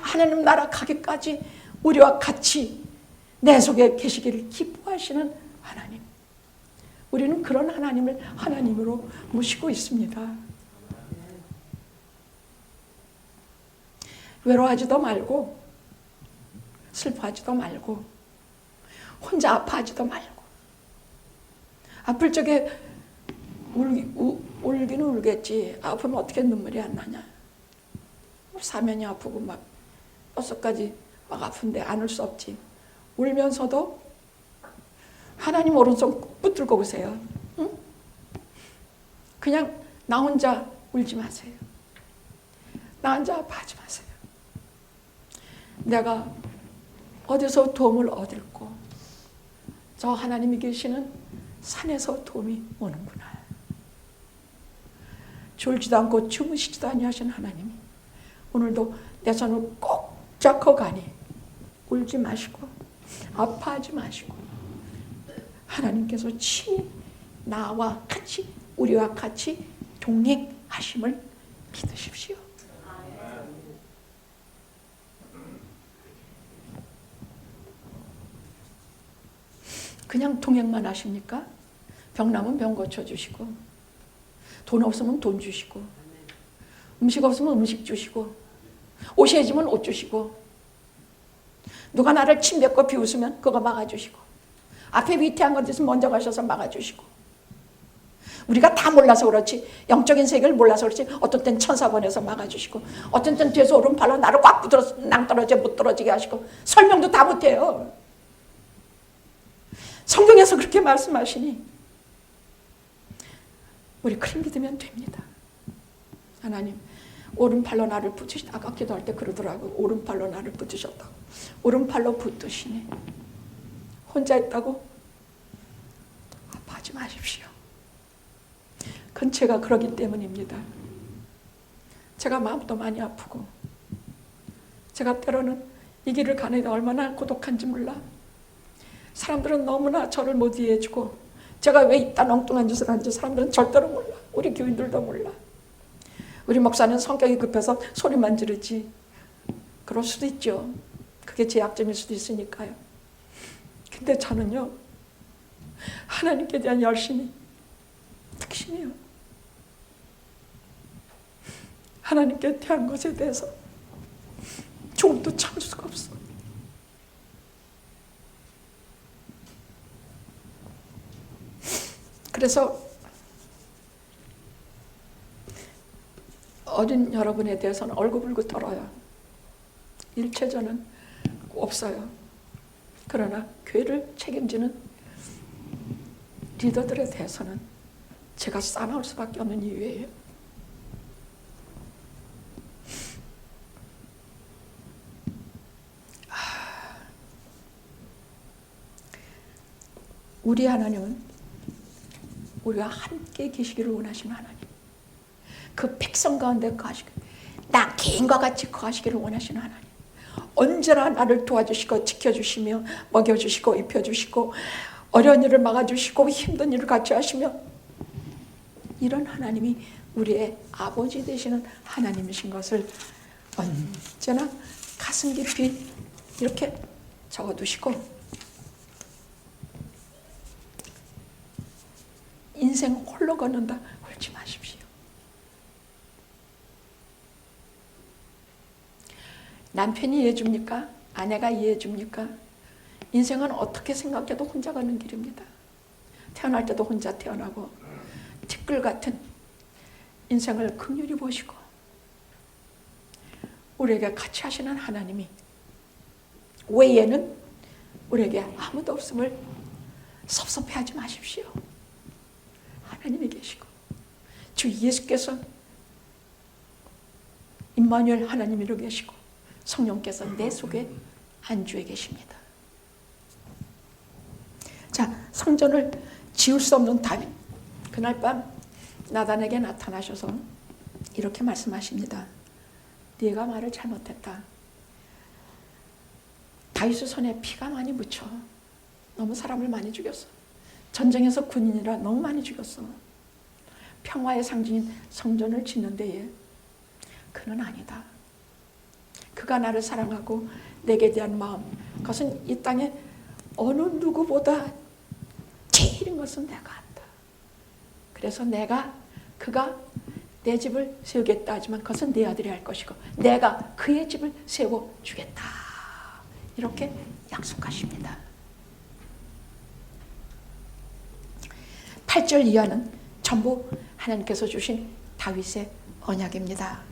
하나님 나라 가기까지 우리와 같이 내 속에 계시기를 기뻐하시는 하나님. 우리는 그런 하나님을 하나님으로 모시고 있습니다. 외로워하지도 말고 슬퍼하지도 말고 혼자 아파하지도 말고, 아플 적에 울기는 울겠지. 아프면 어떻게 눈물이 안 나냐. 사면이 아프고 막 뼛속까지 막 아픈데 안 울 수 없지. 울면서도 하나님 오른손 붙들고 오세요. 응? 그냥 나 혼자 울지 마세요. 나 혼자 아파하지 마세요. 내가 어디서 도움을 얻을고 저 하나님이 계시는 산에서 도움이 오는구나. 졸지도 않고 주무시지도 아니하신 하나님이 오늘도 내 손을 꼭 잡고 가니 울지 마시고 아파하지 마시고 하나님께서 친히 나와 같이 우리와 같이 동행하심을 믿으십시오. 그냥 동행만 하십니까? 병 나면 병 고쳐주시고, 돈 없으면 돈 주시고, 음식 없으면 음식 주시고, 옷이 해지면 옷 주시고, 누가 나를 침뱉고 비웃으면 그거 막아주시고, 앞에 위태한 것 있으면 먼저 가셔서 막아주시고, 우리가 다 몰라서 그렇지, 영적인 세계를 몰라서 그렇지, 어떤 땐 천사 보내서 막아주시고, 어떤 땐 뒤에서 오른팔로 나를 꽉 붙들어서 낭떠러지게 못 떨어지게 하시고, 설명도 다 못해요. 성경에서 그렇게 말씀하시니 우리 그렇게 믿으면 됩니다. 하나님 오른팔로 나를 붙으시다. 아까 기도할 때 그러더라고. 오른팔로 나를 붙으셨다고. 오른팔로 붙으시니 혼자 있다고 아파하지 마십시오. 그건 제가 그러기 때문입니다. 제가 마음도 많이 아프고 제가 때로는 이 길을 가는데 얼마나 고독한지 몰라. 사람들은 너무나 저를 못 이해해주고 제가 왜 이딴 엉뚱한 짓을 하는지 사람들은 절대로 몰라. 우리 교인들도 몰라. 우리 목사는 성격이 급해서 소리만 지르지. 그럴 수도 있죠. 그게 제 약점일 수도 있으니까요. 근데 저는요, 하나님께 대한 열심이 특심이에요. 하나님께 대한 것에 대해서 조금도 참을 수가 없어. 그래서 어린 여러분에 대해서는 얼굴불고 떨어요. 일체전은 없어요. 그러나 교회를 책임지는 리더들에 대해서는 제가 싸나울 수밖에 없는 이유예요. 우리 하나님은 우리와 함께 계시기를 원하시는 하나님, 그 백성 가운데 거하시고 나 개인과 같이 거하시기를 원하시는 하나님, 언제나 나를 도와주시고 지켜주시며 먹여주시고 입혀주시고 어려운 일을 막아주시고 힘든 일을 같이 하시며, 이런 하나님이 우리의 아버지 되시는 하나님이신 것을 언제나 가슴 깊이 이렇게 적어두시고, 인생 홀로 걷는다 울지 마십시오. 남편이 이해해 줍니까? 아내가 이해해 줍니까? 인생은 어떻게 생각해도 혼자 가는 길입니다. 태어날 때도 혼자 태어나고 티끌 같은 인생을 긍휼히 보시고 우리에게 같이 하시는 하나님이 외에는 우리에게 아무도 없음을 섭섭해하지 마십시오. 하나님이 계시고 주 예수께서 임마누엘 하나님이로 계시고 성령께서 내 속에 안주해 계십니다. 자, 성전을 지을 수 없는 다윗, 그날 밤 나단에게 나타나셔서 이렇게 말씀하십니다. 네가 말을 잘못했다. 다윗의 손에 피가 많이 묻혀. 너무 사람을 많이 죽였어. 전쟁에서 군인이라 너무 많이 죽였어. 평화의 상징인 성전을 짓는 데에 그는 아니다. 그가 나를 사랑하고 내게 대한 마음, 그것은 이 땅에 어느 누구보다 제일인 것은 내가 안다. 그래서 그가 내 집을 세우겠다 하지만 그것은 내 아들이 할 것이고 내가 그의 집을 세워주겠다. 이렇게 약속하십니다. 8절 이하는 전부 하나님께서 주신 다윗의 언약입니다.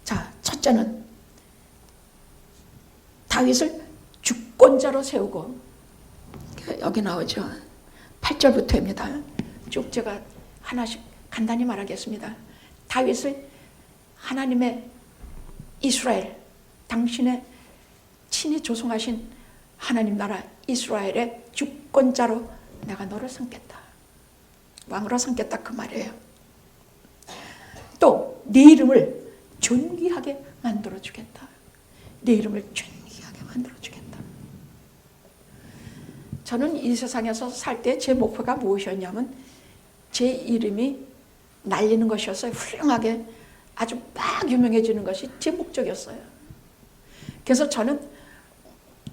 자, 첫째는 다윗을 주권자로 세우고, 여기 나오죠. 8절부터입니다. 쭉 제가 하나씩 간단히 말하겠습니다. 다윗을 하나님의 이스라엘, 당신의 친히 조성하신 하나님 나라 이스라엘의 주권자로 내가 너를 삼겠다. 왕으로 삼겠다 그 말이에요. 또 네 이름을 존귀하게 만들어주겠다. 네 이름을 존귀하게 만들어주겠다. 저는 이 세상에서 살 때 제 목표가 무엇이었냐면 제 이름이 날리는 것이었어요. 훌륭하게 아주 막 유명해지는 것이 제 목적이었어요. 그래서 저는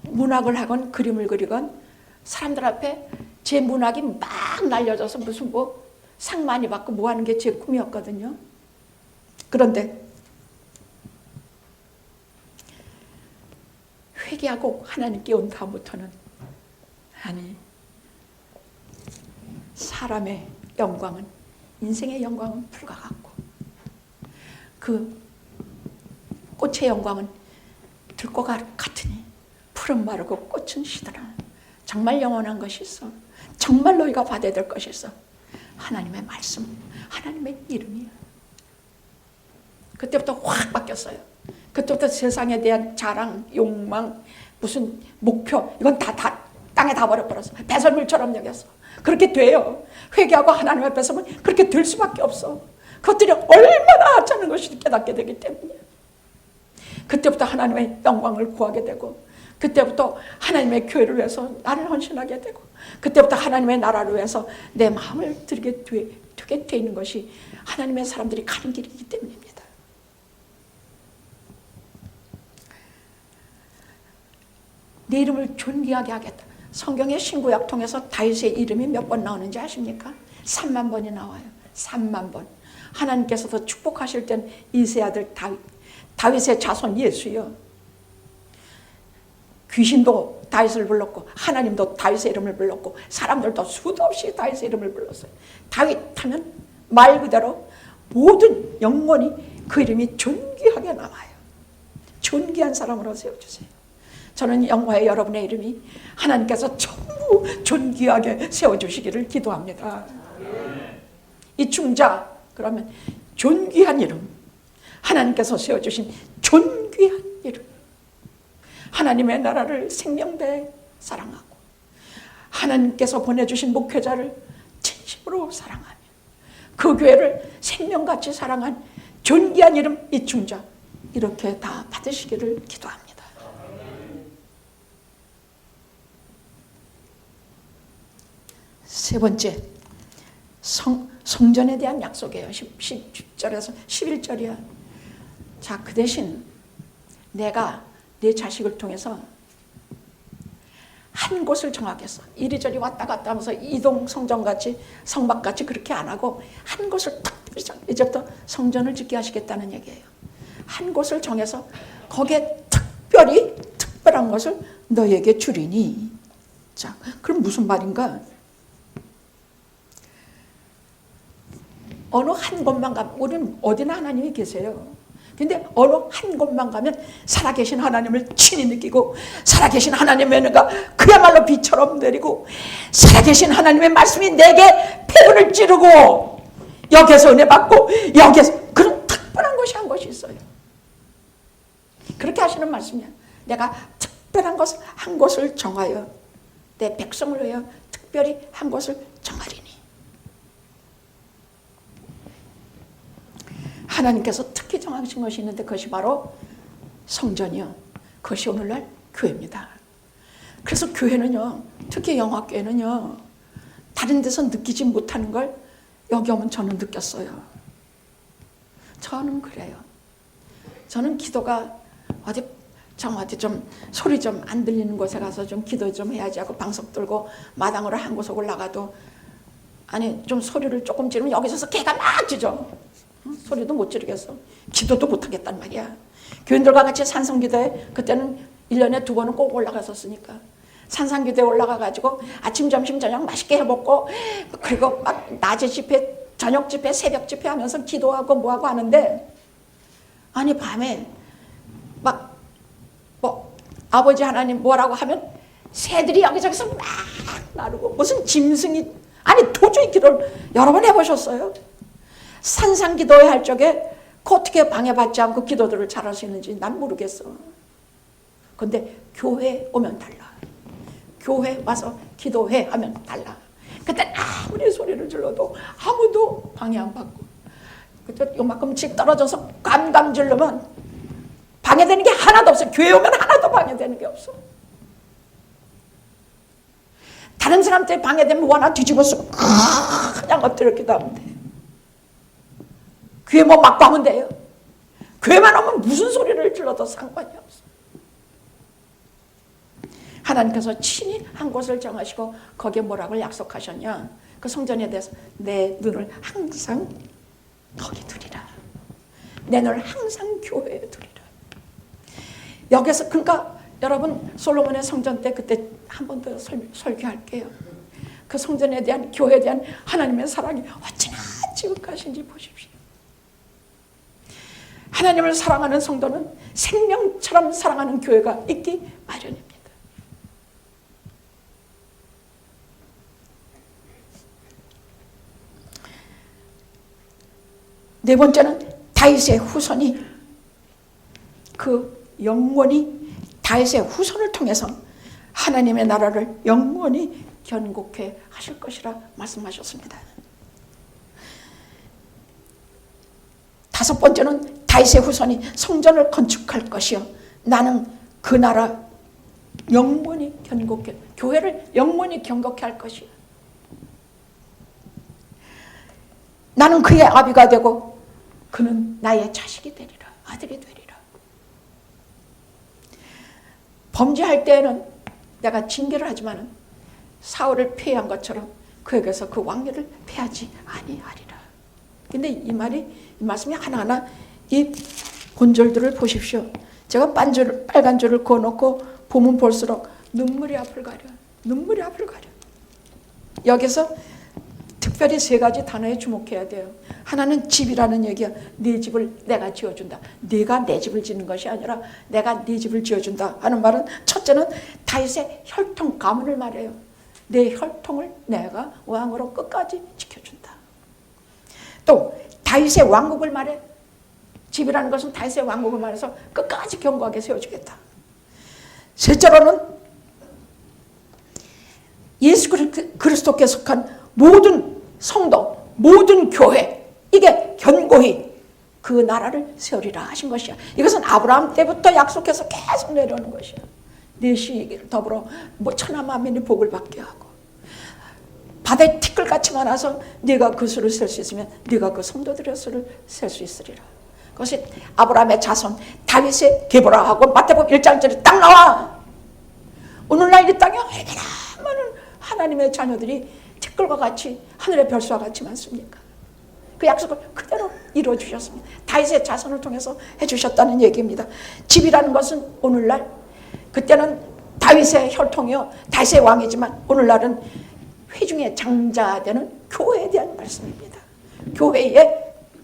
문학을 하건 그림을 그리건 사람들 앞에 제 문학이 막 날려져서 무슨 상 많이 받고 뭐 하는 게 제 꿈이었거든요. 그런데 회개하고 하나님께 온 다음부터는 아니, 사람의 영광은, 인생의 영광은 불과 같고 그 꽃의 영광은 들꽃과 같으니 풀은 마르고 꽃은 시들어. 정말 영원한 것이 있어. 정말 너희가 받아야 될 것이 있어. 하나님의 말씀, 하나님의 이름이야. 그때부터 확 바뀌었어요. 그때부터 세상에 대한 자랑, 욕망, 무슨 목표, 이건 다 땅에 다 버려버렸어. 배설물처럼 여겼어. 그렇게 돼요. 회개하고 하나님 앞에 서면 그렇게 될 수밖에 없어. 그것들이 얼마나 하찮은 것이 깨닫게 되기 때문이야. 그때부터 하나님의 영광을 구하게 되고, 그때부터 하나님의 교회를 위해서 나를 헌신하게 되고, 그때부터 하나님의 나라를 위해서 내 마음을 드리게 돼 있는 것이 하나님의 사람들이 가는 길이기 때문입니다. 내 이름을 존귀하게 하겠다. 성경의 신구약 통해서 다윗의 이름이 몇 번 나오는지 아십니까? 3만 번이 나와요. 3만 번. 하나님께서도 축복하실 땐 이세 아들 다윗의 자손 예수요. 귀신도 다윗을 불렀고 하나님도 다윗의 이름을 불렀고 사람들도 수도 없이 다윗의 이름을 불렀어요. 다윗 하면 말 그대로 모든 영혼이 그 이름이 존귀하게 남아요. 존귀한 사람으로 세워주세요. 저는 영화의 여러분의 이름이 하나님께서 전부 존귀하게 세워주시기를 기도합니다. 이충자, 그러면 존귀한 이름, 하나님께서 세워주신 존귀한 이름, 하나님의 나라를 생명대 사랑하고 하나님께서 보내주신 목회자를 진심으로 사랑하며 그 교회를 생명같이 사랑한 존귀한 이름 이충자, 이렇게 다 받으시기를 기도합니다. 세 번째, 성전에 대한 약속이에요. 10절에서 11절이야. 자, 그 대신 내가 내 자식을 통해서 한 곳을 정하겠어. 이리저리 왔다 갔다 하면서 이동 성전같이 성막같이 그렇게 안 하고 한 곳을 특별히 이제부터 성전을 짓게 하시겠다는 얘기예요. 한 곳을 정해서 거기에 특별한 것을 너에게 주리니. 자, 그럼 무슨 말인가? 어느 한 곳만 가면, 우리는 어디나 하나님이 계세요. 근데 어느 한 곳만 가면 살아계신 하나님을 친히 느끼고, 살아계신 하나님의 은혜가 그야말로 비처럼 내리고, 살아계신 하나님의 말씀이 내게 폐륜을 찌르고, 여기서 은혜 받고, 여기서 그런 특별한 곳이 한 곳이 있어요. 그렇게 하시는 말씀이야. 내가 특별한 것을 한 곳을 정하여 내 백성을 위하여 특별히 한 곳을 정하리니. 하나님께서 특히 정하신 것이 있는데 그것이 바로 성전이요. 그것이 오늘날 교회입니다. 그래서 교회는요, 특히 영화교회는요, 다른 데서 느끼지 못하는 걸 여기 오면 저는 느꼈어요. 저는 그래요. 저는 기도가 어디 좀 소리 좀 안 들리는 곳에 가서 좀 기도 좀 해야지 하고 방석 들고 마당으로 한 구석을 나가도, 아니 좀 소리를 조금 지르면 여기서 개가 막 짖어. 소리도 못 지르겠어. 기도도 못 하겠단 말이야. 교인들과 같이 산성기도에 그때는 1년에 2번은 꼭 올라갔었으니까 산상기도에 올라가가지고 아침 점심 저녁 맛있게 해먹고, 그리고 막 낮에 집회 저녁 집회 새벽 집회 하면서 기도하고 뭐하고 하는데, 아니 밤에 막 뭐 아버지 하나님 뭐라고 하면 새들이 여기저기서 막 나르고, 무슨 짐승이, 아니 도저히 기도를 여러 번 해보셨어요? 산상기도회 할 적에 어떻게 방해받지 않고 기도들을 잘할 수 있는지 난 모르겠어. 근데 교회 오면 달라. 교회 와서 기도해 하면 달라. 그때 아무리 소리를 질러도 아무도 방해 안 받고, 그때 요만큼씩 떨어져서 깜깜 질르면 방해되는 게 하나도 없어. 교회 오면 하나도 방해되는 게 없어. 다른 사람한테 방해되면 원한 뒤집어서 그냥 엎드려 기도하면 돼. 교회 뭐 맞고 하면 돼요. 교회만 오면 무슨 소리를 질러도 상관이 없어. 하나님께서 친히 한 곳을 정하시고 거기에 뭐라고 약속하셨냐? 그 성전에 대해서 내 눈을 항상 거기 두리라. 내 눈을 항상 교회에 두리라. 여기서, 그러니까 여러분 솔로몬의 성전 때 그때 한 번 더 설교할게요. 그 성전에 대한, 교회에 대한 하나님의 사랑이 어찌나 지극하신지 보십시오. 하나님을 사랑하는 성도는 생명처럼 사랑하는 교회가 있기 마련입니다. 네 번째는 다윗의 후손이, 그 영원히 다윗의 후손을 통해서 하나님의 나라를 영원히 견고케 하실 것이라 말씀하셨습니다. 다섯 번째는 다윗의 후손이 성전을 건축할 것이요, 나는 그 나라 영원히 견고케, 교회를 영원히 견고케 할 것이요, 나는 그의 아비가 되고 그는 나의 자식이 되리라, 아들이 되리라. 범죄할 때에는 내가 징계를 하지만 사울을 폐한 것처럼 그에게서 그 왕위를 폐하지 아니하리라. 근데 이 말씀이 하나하나 이 본절들을 보십시오. 제가 빨간 줄을 그어놓고 보면 볼수록 눈물이 앞을 가려. 눈물이 앞을 가려. 여기서 특별히 세 가지 단어에 주목해야 돼요. 하나는 집이라는 얘기야. 네 집을 내가 지어준다. 네가 내 집을 짓는 것이 아니라 내가 네 집을 지어준다 하는 말은, 첫째는 다윗의 혈통 가문을 말해요. 내 혈통을 내가 왕으로 끝까지 지켜준다. 또 다윗의 왕국을 말해. 집이라는 것은 다윗의 왕국을 말해서 끝까지 견고하게 세워주겠다. 셋째로는 예수 그리스도께 속한 모든 성도, 모든 교회, 이게 견고히 그 나라를 세우리라 하신 것이야. 이것은 아브라함 때부터 약속해서 계속 내려오는 것이야. 네 시기를 더불어 뭐 천하 만민이 복을 받게 하고, 바다에 티끌같이 많아서 네가 그 수를 셀 수 있으면 네가 그 성도들의 수를 셀 수 있으리라. 그것이 아브라함의 자손 다윗의 게보라하고 마태복음 1장절에 딱 나와. 오늘날 이 땅에 얼마나 많은 하나님의 자녀들이 티끌과 같이 하늘의 별수와 같이 많습니까? 그 약속을 그대로 이루어 주셨습니다. 다윗의 자손을 통해서 해주셨다는 얘기입니다. 집이라는 것은 오늘날, 그때는 다윗의 혈통이요, 다윗의 왕이지만 오늘날은 회중의 장자되는 교회에 대한 말씀입니다.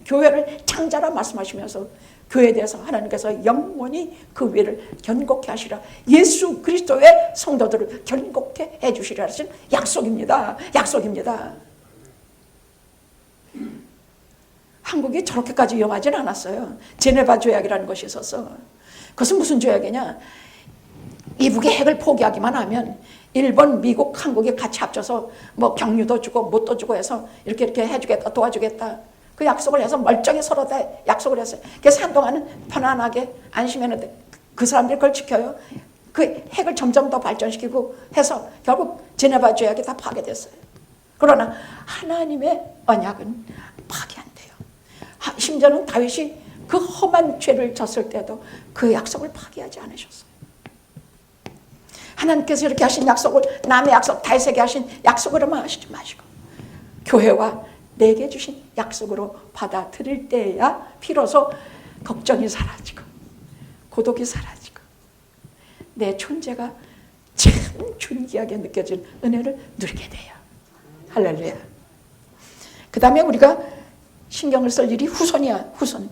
교회를 장자라 말씀하시면서 교회에 대해서 하나님께서 영원히 그 위를 견고케 하시라, 예수 그리스도의 성도들을 견고케 해주시라 하신 약속입니다. 약속입니다. 한국이 저렇게까지 위험하지는 않았어요. 제네바 조약이라는 것이 있어서. 그것은 무슨 조약이냐, 이북의 핵을 포기하기만 하면 일본, 미국, 한국이 같이 합쳐서 뭐 경유도 주고 뭣도 주고 해서 이렇게 해주겠다, 도와주겠다, 그 약속을 해서 멀쩡히 서로 다 약속을 했어요. 그래서 한동안은 편안하게 안심했는데 그 사람들이 그걸 지켜요? 그 핵을 점점 더 발전시키고 해서 결국 제네바 조약이 다 파괴됐어요. 그러나 하나님의 언약은 파괴 안 돼요. 심지어는 다윗이 그 험한 죄를 졌을 때도 그 약속을 파괴하지 않으셨어요. 하나님께서 이렇게 하신 약속을, 남의 약속, 다윗에게 하신 약속으로만 하시지 마시고 교회와 내게 주신 약속으로 받아들일 때야 비로소 걱정이 사라지고 고독이 사라지고 내 존재가 참 존귀하게 느껴지는 은혜를 누리게 돼요. 할렐루야. 그 다음에 우리가 신경을 쓸 일이 후손이야. 후손.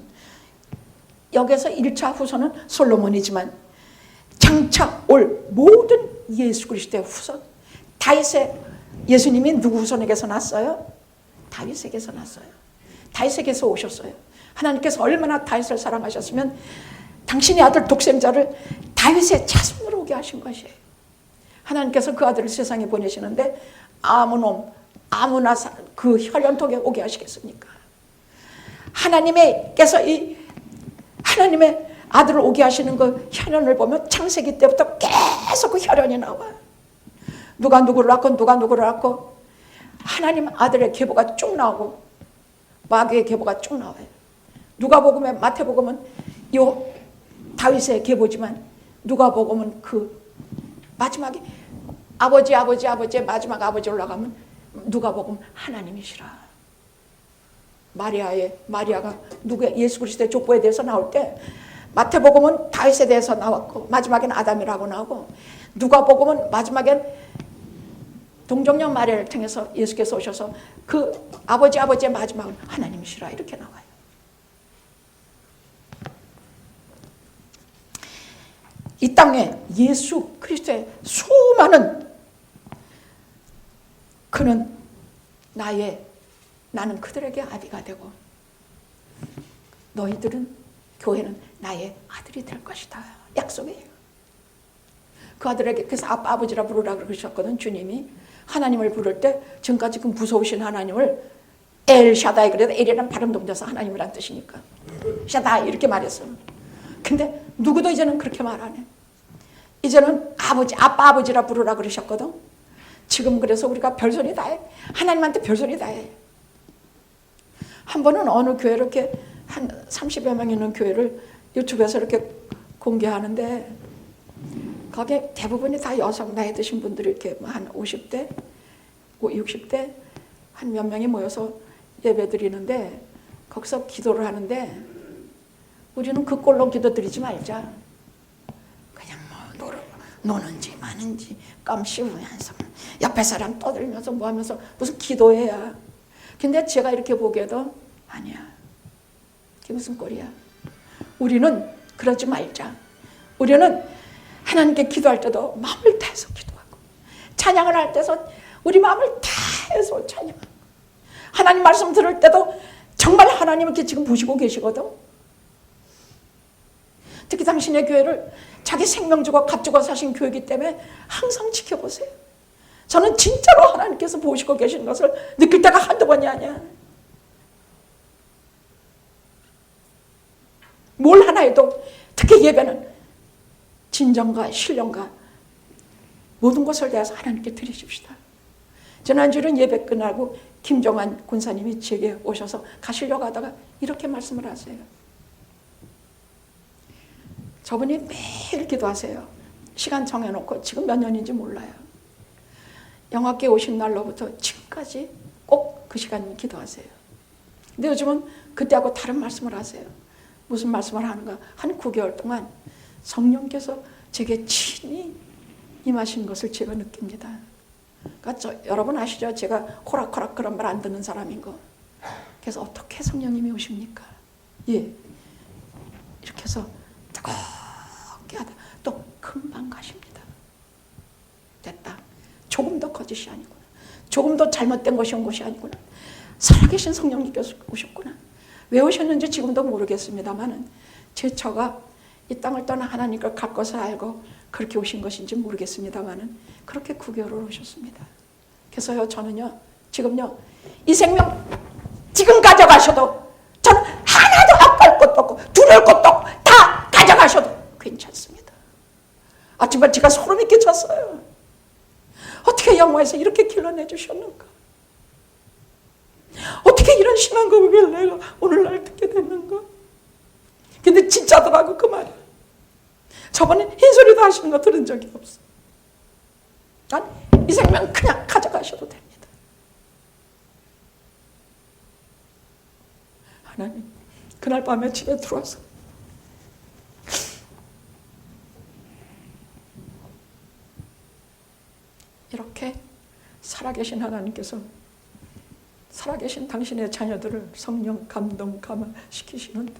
여기서 1차 후손은 솔로몬이지만 장차 올 모든 예수 그리스도의 후손, 다윗의 예수님이 누구 후손에게서 났어요? 다윗에게서 났어요. 다윗에게서 오셨어요. 하나님께서 얼마나 다윗을 사랑하셨으면 당신의 아들 독생자를 다윗의 자손으로 오게 하신 것이에요. 하나님께서 그 아들을 세상에 보내시는데 아무나 그 혈연통에 오게 하시겠습니까? 하나님께서 이 하나님의 아들을 오게 하시는 그 혈연을 보면 창세기 때부터 계속 그 혈연이 나와. 누가 누구를 낳고 누가 누구를 낳고 하나님 아들의 계보가 쭉 나오고 마귀의 계보가 쭉 나와요. 누가복음에 마태복음은 요 다윗의 계보지만 누가복음은 그 마지막에 아버지의 마지막 아버지 올라가면 누가복음 하나님이시라. 마리아가 누구의 예수 그리스도의 족보에 대해서 나올 때 마태복음은 다윗에 대해서 나왔고 마지막엔 아담이라고 나오고 누가복음은 마지막엔 동정녀 마리아를 통해서 예수께서 오셔서 그 아버지의 마지막은 하나님이시라 이렇게 나와요. 이 땅에 예수 그리스도의 수많은 그는 나는 그들에게 아비가 되고 너희들은 교회는 나의 아들이 될 것이다. 약속이에요. 그 아들에게 그래서 아버지라 부르라 그러셨거든. 주님이 하나님을 부를 때 지금까지 그 무서우신 하나님을 엘샤다이, 그래도 엘이라는 발음 동사서 하나님이란 뜻이니까 샤다이 이렇게 말했어. 근데 누구도 이제는 그렇게 말 안 해. 이제는 아버지라 부르라 그러셨거든. 지금 그래서 우리가 별소리 다 해. 하나님한테 별소리 다 해. 한 번은 어느 교회 이렇게 한 30여 명 있는 교회를 유튜브에서 이렇게 공개하는데 거기에 대부분이 다 여성 나이 드신 분들이 이렇게 한 50대, 60대 한 몇 명이 모여서 예배 드리는데 거기서 기도를 하는데 우리는 그 꼴로 기도 드리지 말자. 그냥 뭐 노는지 마는지 깜씌우면서 옆에 사람 떠들면서 뭐 하면서 무슨 기도해야. 근데 제가 이렇게 보기에도 아니야. 그게 무슨 꼴이야. 우리는 그러지 말자. 우리는 하나님께 기도할 때도 마음을 다해서 기도하고 찬양을 할 때도 우리 마음을 다해서 찬양하고 하나님 말씀 들을 때도 정말 하나님을 지금 보시고 계시거든. 특히 당신의 교회를 자기 생명 주고 값 주고 사신 교회이기 때문에 항상 지켜보세요. 저는 진짜로 하나님께서 보시고 계시는 것을 느낄 때가 한두 번이 아니야. 뭘 하나 해도 특히 예배는 진정과 신령과 모든 것을 다해서 하나님께 드리십시다. 지난주는 예배 끝나고 김종환 군사님이 제게 오셔서 가시려고 하다가 이렇게 말씀을 하세요. 저분이 매일 기도하세요. 시간 정해놓고 지금 몇 년인지 몰라요. 영화께 오신 날로부터 지금까지 꼭 그 시간 기도하세요. 근데 요즘은 그때하고 다른 말씀을 하세요. 무슨 말씀을 하는가? 한 9개월 동안 성령께서 제게 친히 임하신 것을 제가 느낍니다. 그러니까 여러분 아시죠? 제가 호락호락 그런 말 안 듣는 사람인 거. 그래서 어떻게 성령님이 오십니까? 예, 이렇게 해서 뜨겁게 하다 또 금방 가십니다. 됐다. 조금 더 거짓이 아니구나. 조금 더 잘못된 것이 온 것이 아니구나. 살아계신 성령님께서 오셨구나. 왜 오셨는지 지금도 모르겠습니다만 제 처가 이 땅을 떠나 하나님께 갈 것을 알고 그렇게 오신 것인지 모르겠습니다만 그렇게 9개월을 오셨습니다. 그래서요 저는요 지금요 이 생명 지금 가져가셔도 저는 하나도 아까울 것도 없고 두려울 것도 없고 다 가져가셔도 괜찮습니다. 정말 제가 소름이 끼쳤어요. 어떻게 영화에서 이렇게 길러내 주셨는가? 어떻게 이런 신앙 고백을 내가 오늘날 듣게 됐는가? 근데 진짜더라고 그 말이. 저번에 흰소리도 하시는 거 들은 적이 없어. 난 이 생명 그냥 가져가셔도 됩니다. 하나님, 그날 밤에 집에 들어와서 이렇게 살아계신 하나님께서 살아계신 당신의 자녀들을 성령 감동 감화시키시는데,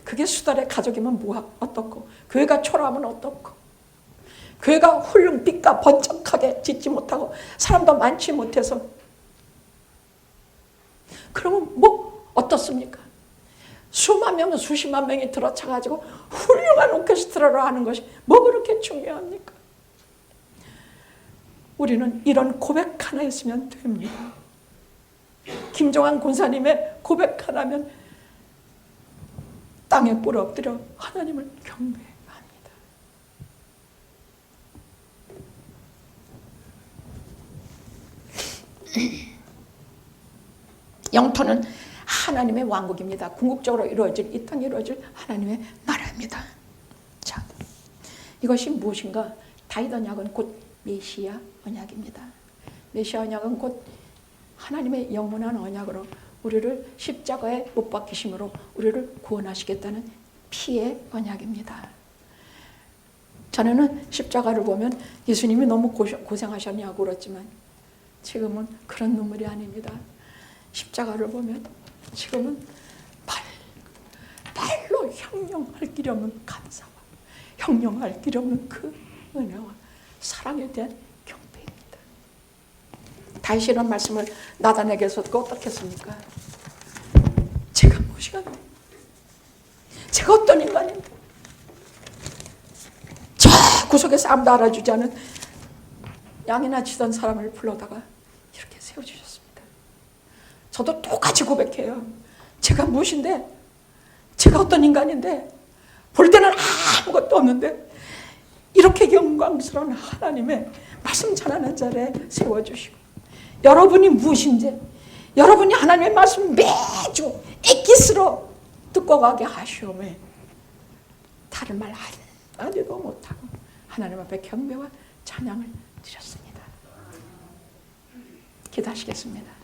그게 수달의 가족이면 어떻고, 교회가 초라하면 어떻고, 교회가 훌륭 빛과 번쩍하게 짓지 못하고 사람도 많지 못해서, 그러면 뭐 어떻습니까? 수만 명 수십만 명이 들어차가지고 훌륭한 오케스트라로 하는 것이 뭐 그렇게 중요합니까? 우리는 이런 고백 하나 있으면 됩니다. 김종환 권사님의 고백 하나면 땅에 뿔 엎드려 하나님을 경배합니다. 영토는 하나님의 왕국입니다. 궁극적으로 이루어질, 이 땅에 이루어질 하나님의 나라입니다. 자, 이것이 무엇인가? 다윗 언약은 곧 메시아 언약입니다. 메시아 언약은 곧 하나님의 영원한 언약으로 우리를 십자가에 못 박히심으로 우리를 구원하시겠다는 피의 언약입니다. 전에는 십자가를 보면 예수님이 너무 고생하셨냐고 그랬지만 지금은 그런 눈물이 아닙니다. 십자가를 보면 지금은 발로 형용할 길 없는 감사와 형용할 길 없는 그 은혜와 사랑에 대한 경배입니다. 다윗이 이런 말씀을 나단에게서 듣고 어떻겠습니까? 제가 무엇이간데, 제가 어떤 인간인데, 저 구석에서 아무도 알아주지 않은 양이나 치던 사람을 불러다가 이렇게 세워주셨습니다. 저도 똑같이 고백해요. 제가 무엇인데, 제가 어떤 인간인데, 볼 때는 아무것도 없는데 이렇게 영광스러운 하나님의 말씀 전하는 자리에 세워주시고, 여러분이 무엇인지, 여러분이 하나님의 말씀 매주 엑기스로 듣고 가게 하시오매 다른 말 한마디도 못하고 하나님 앞에 경배와 찬양을 드렸습니다. 기도하시겠습니다.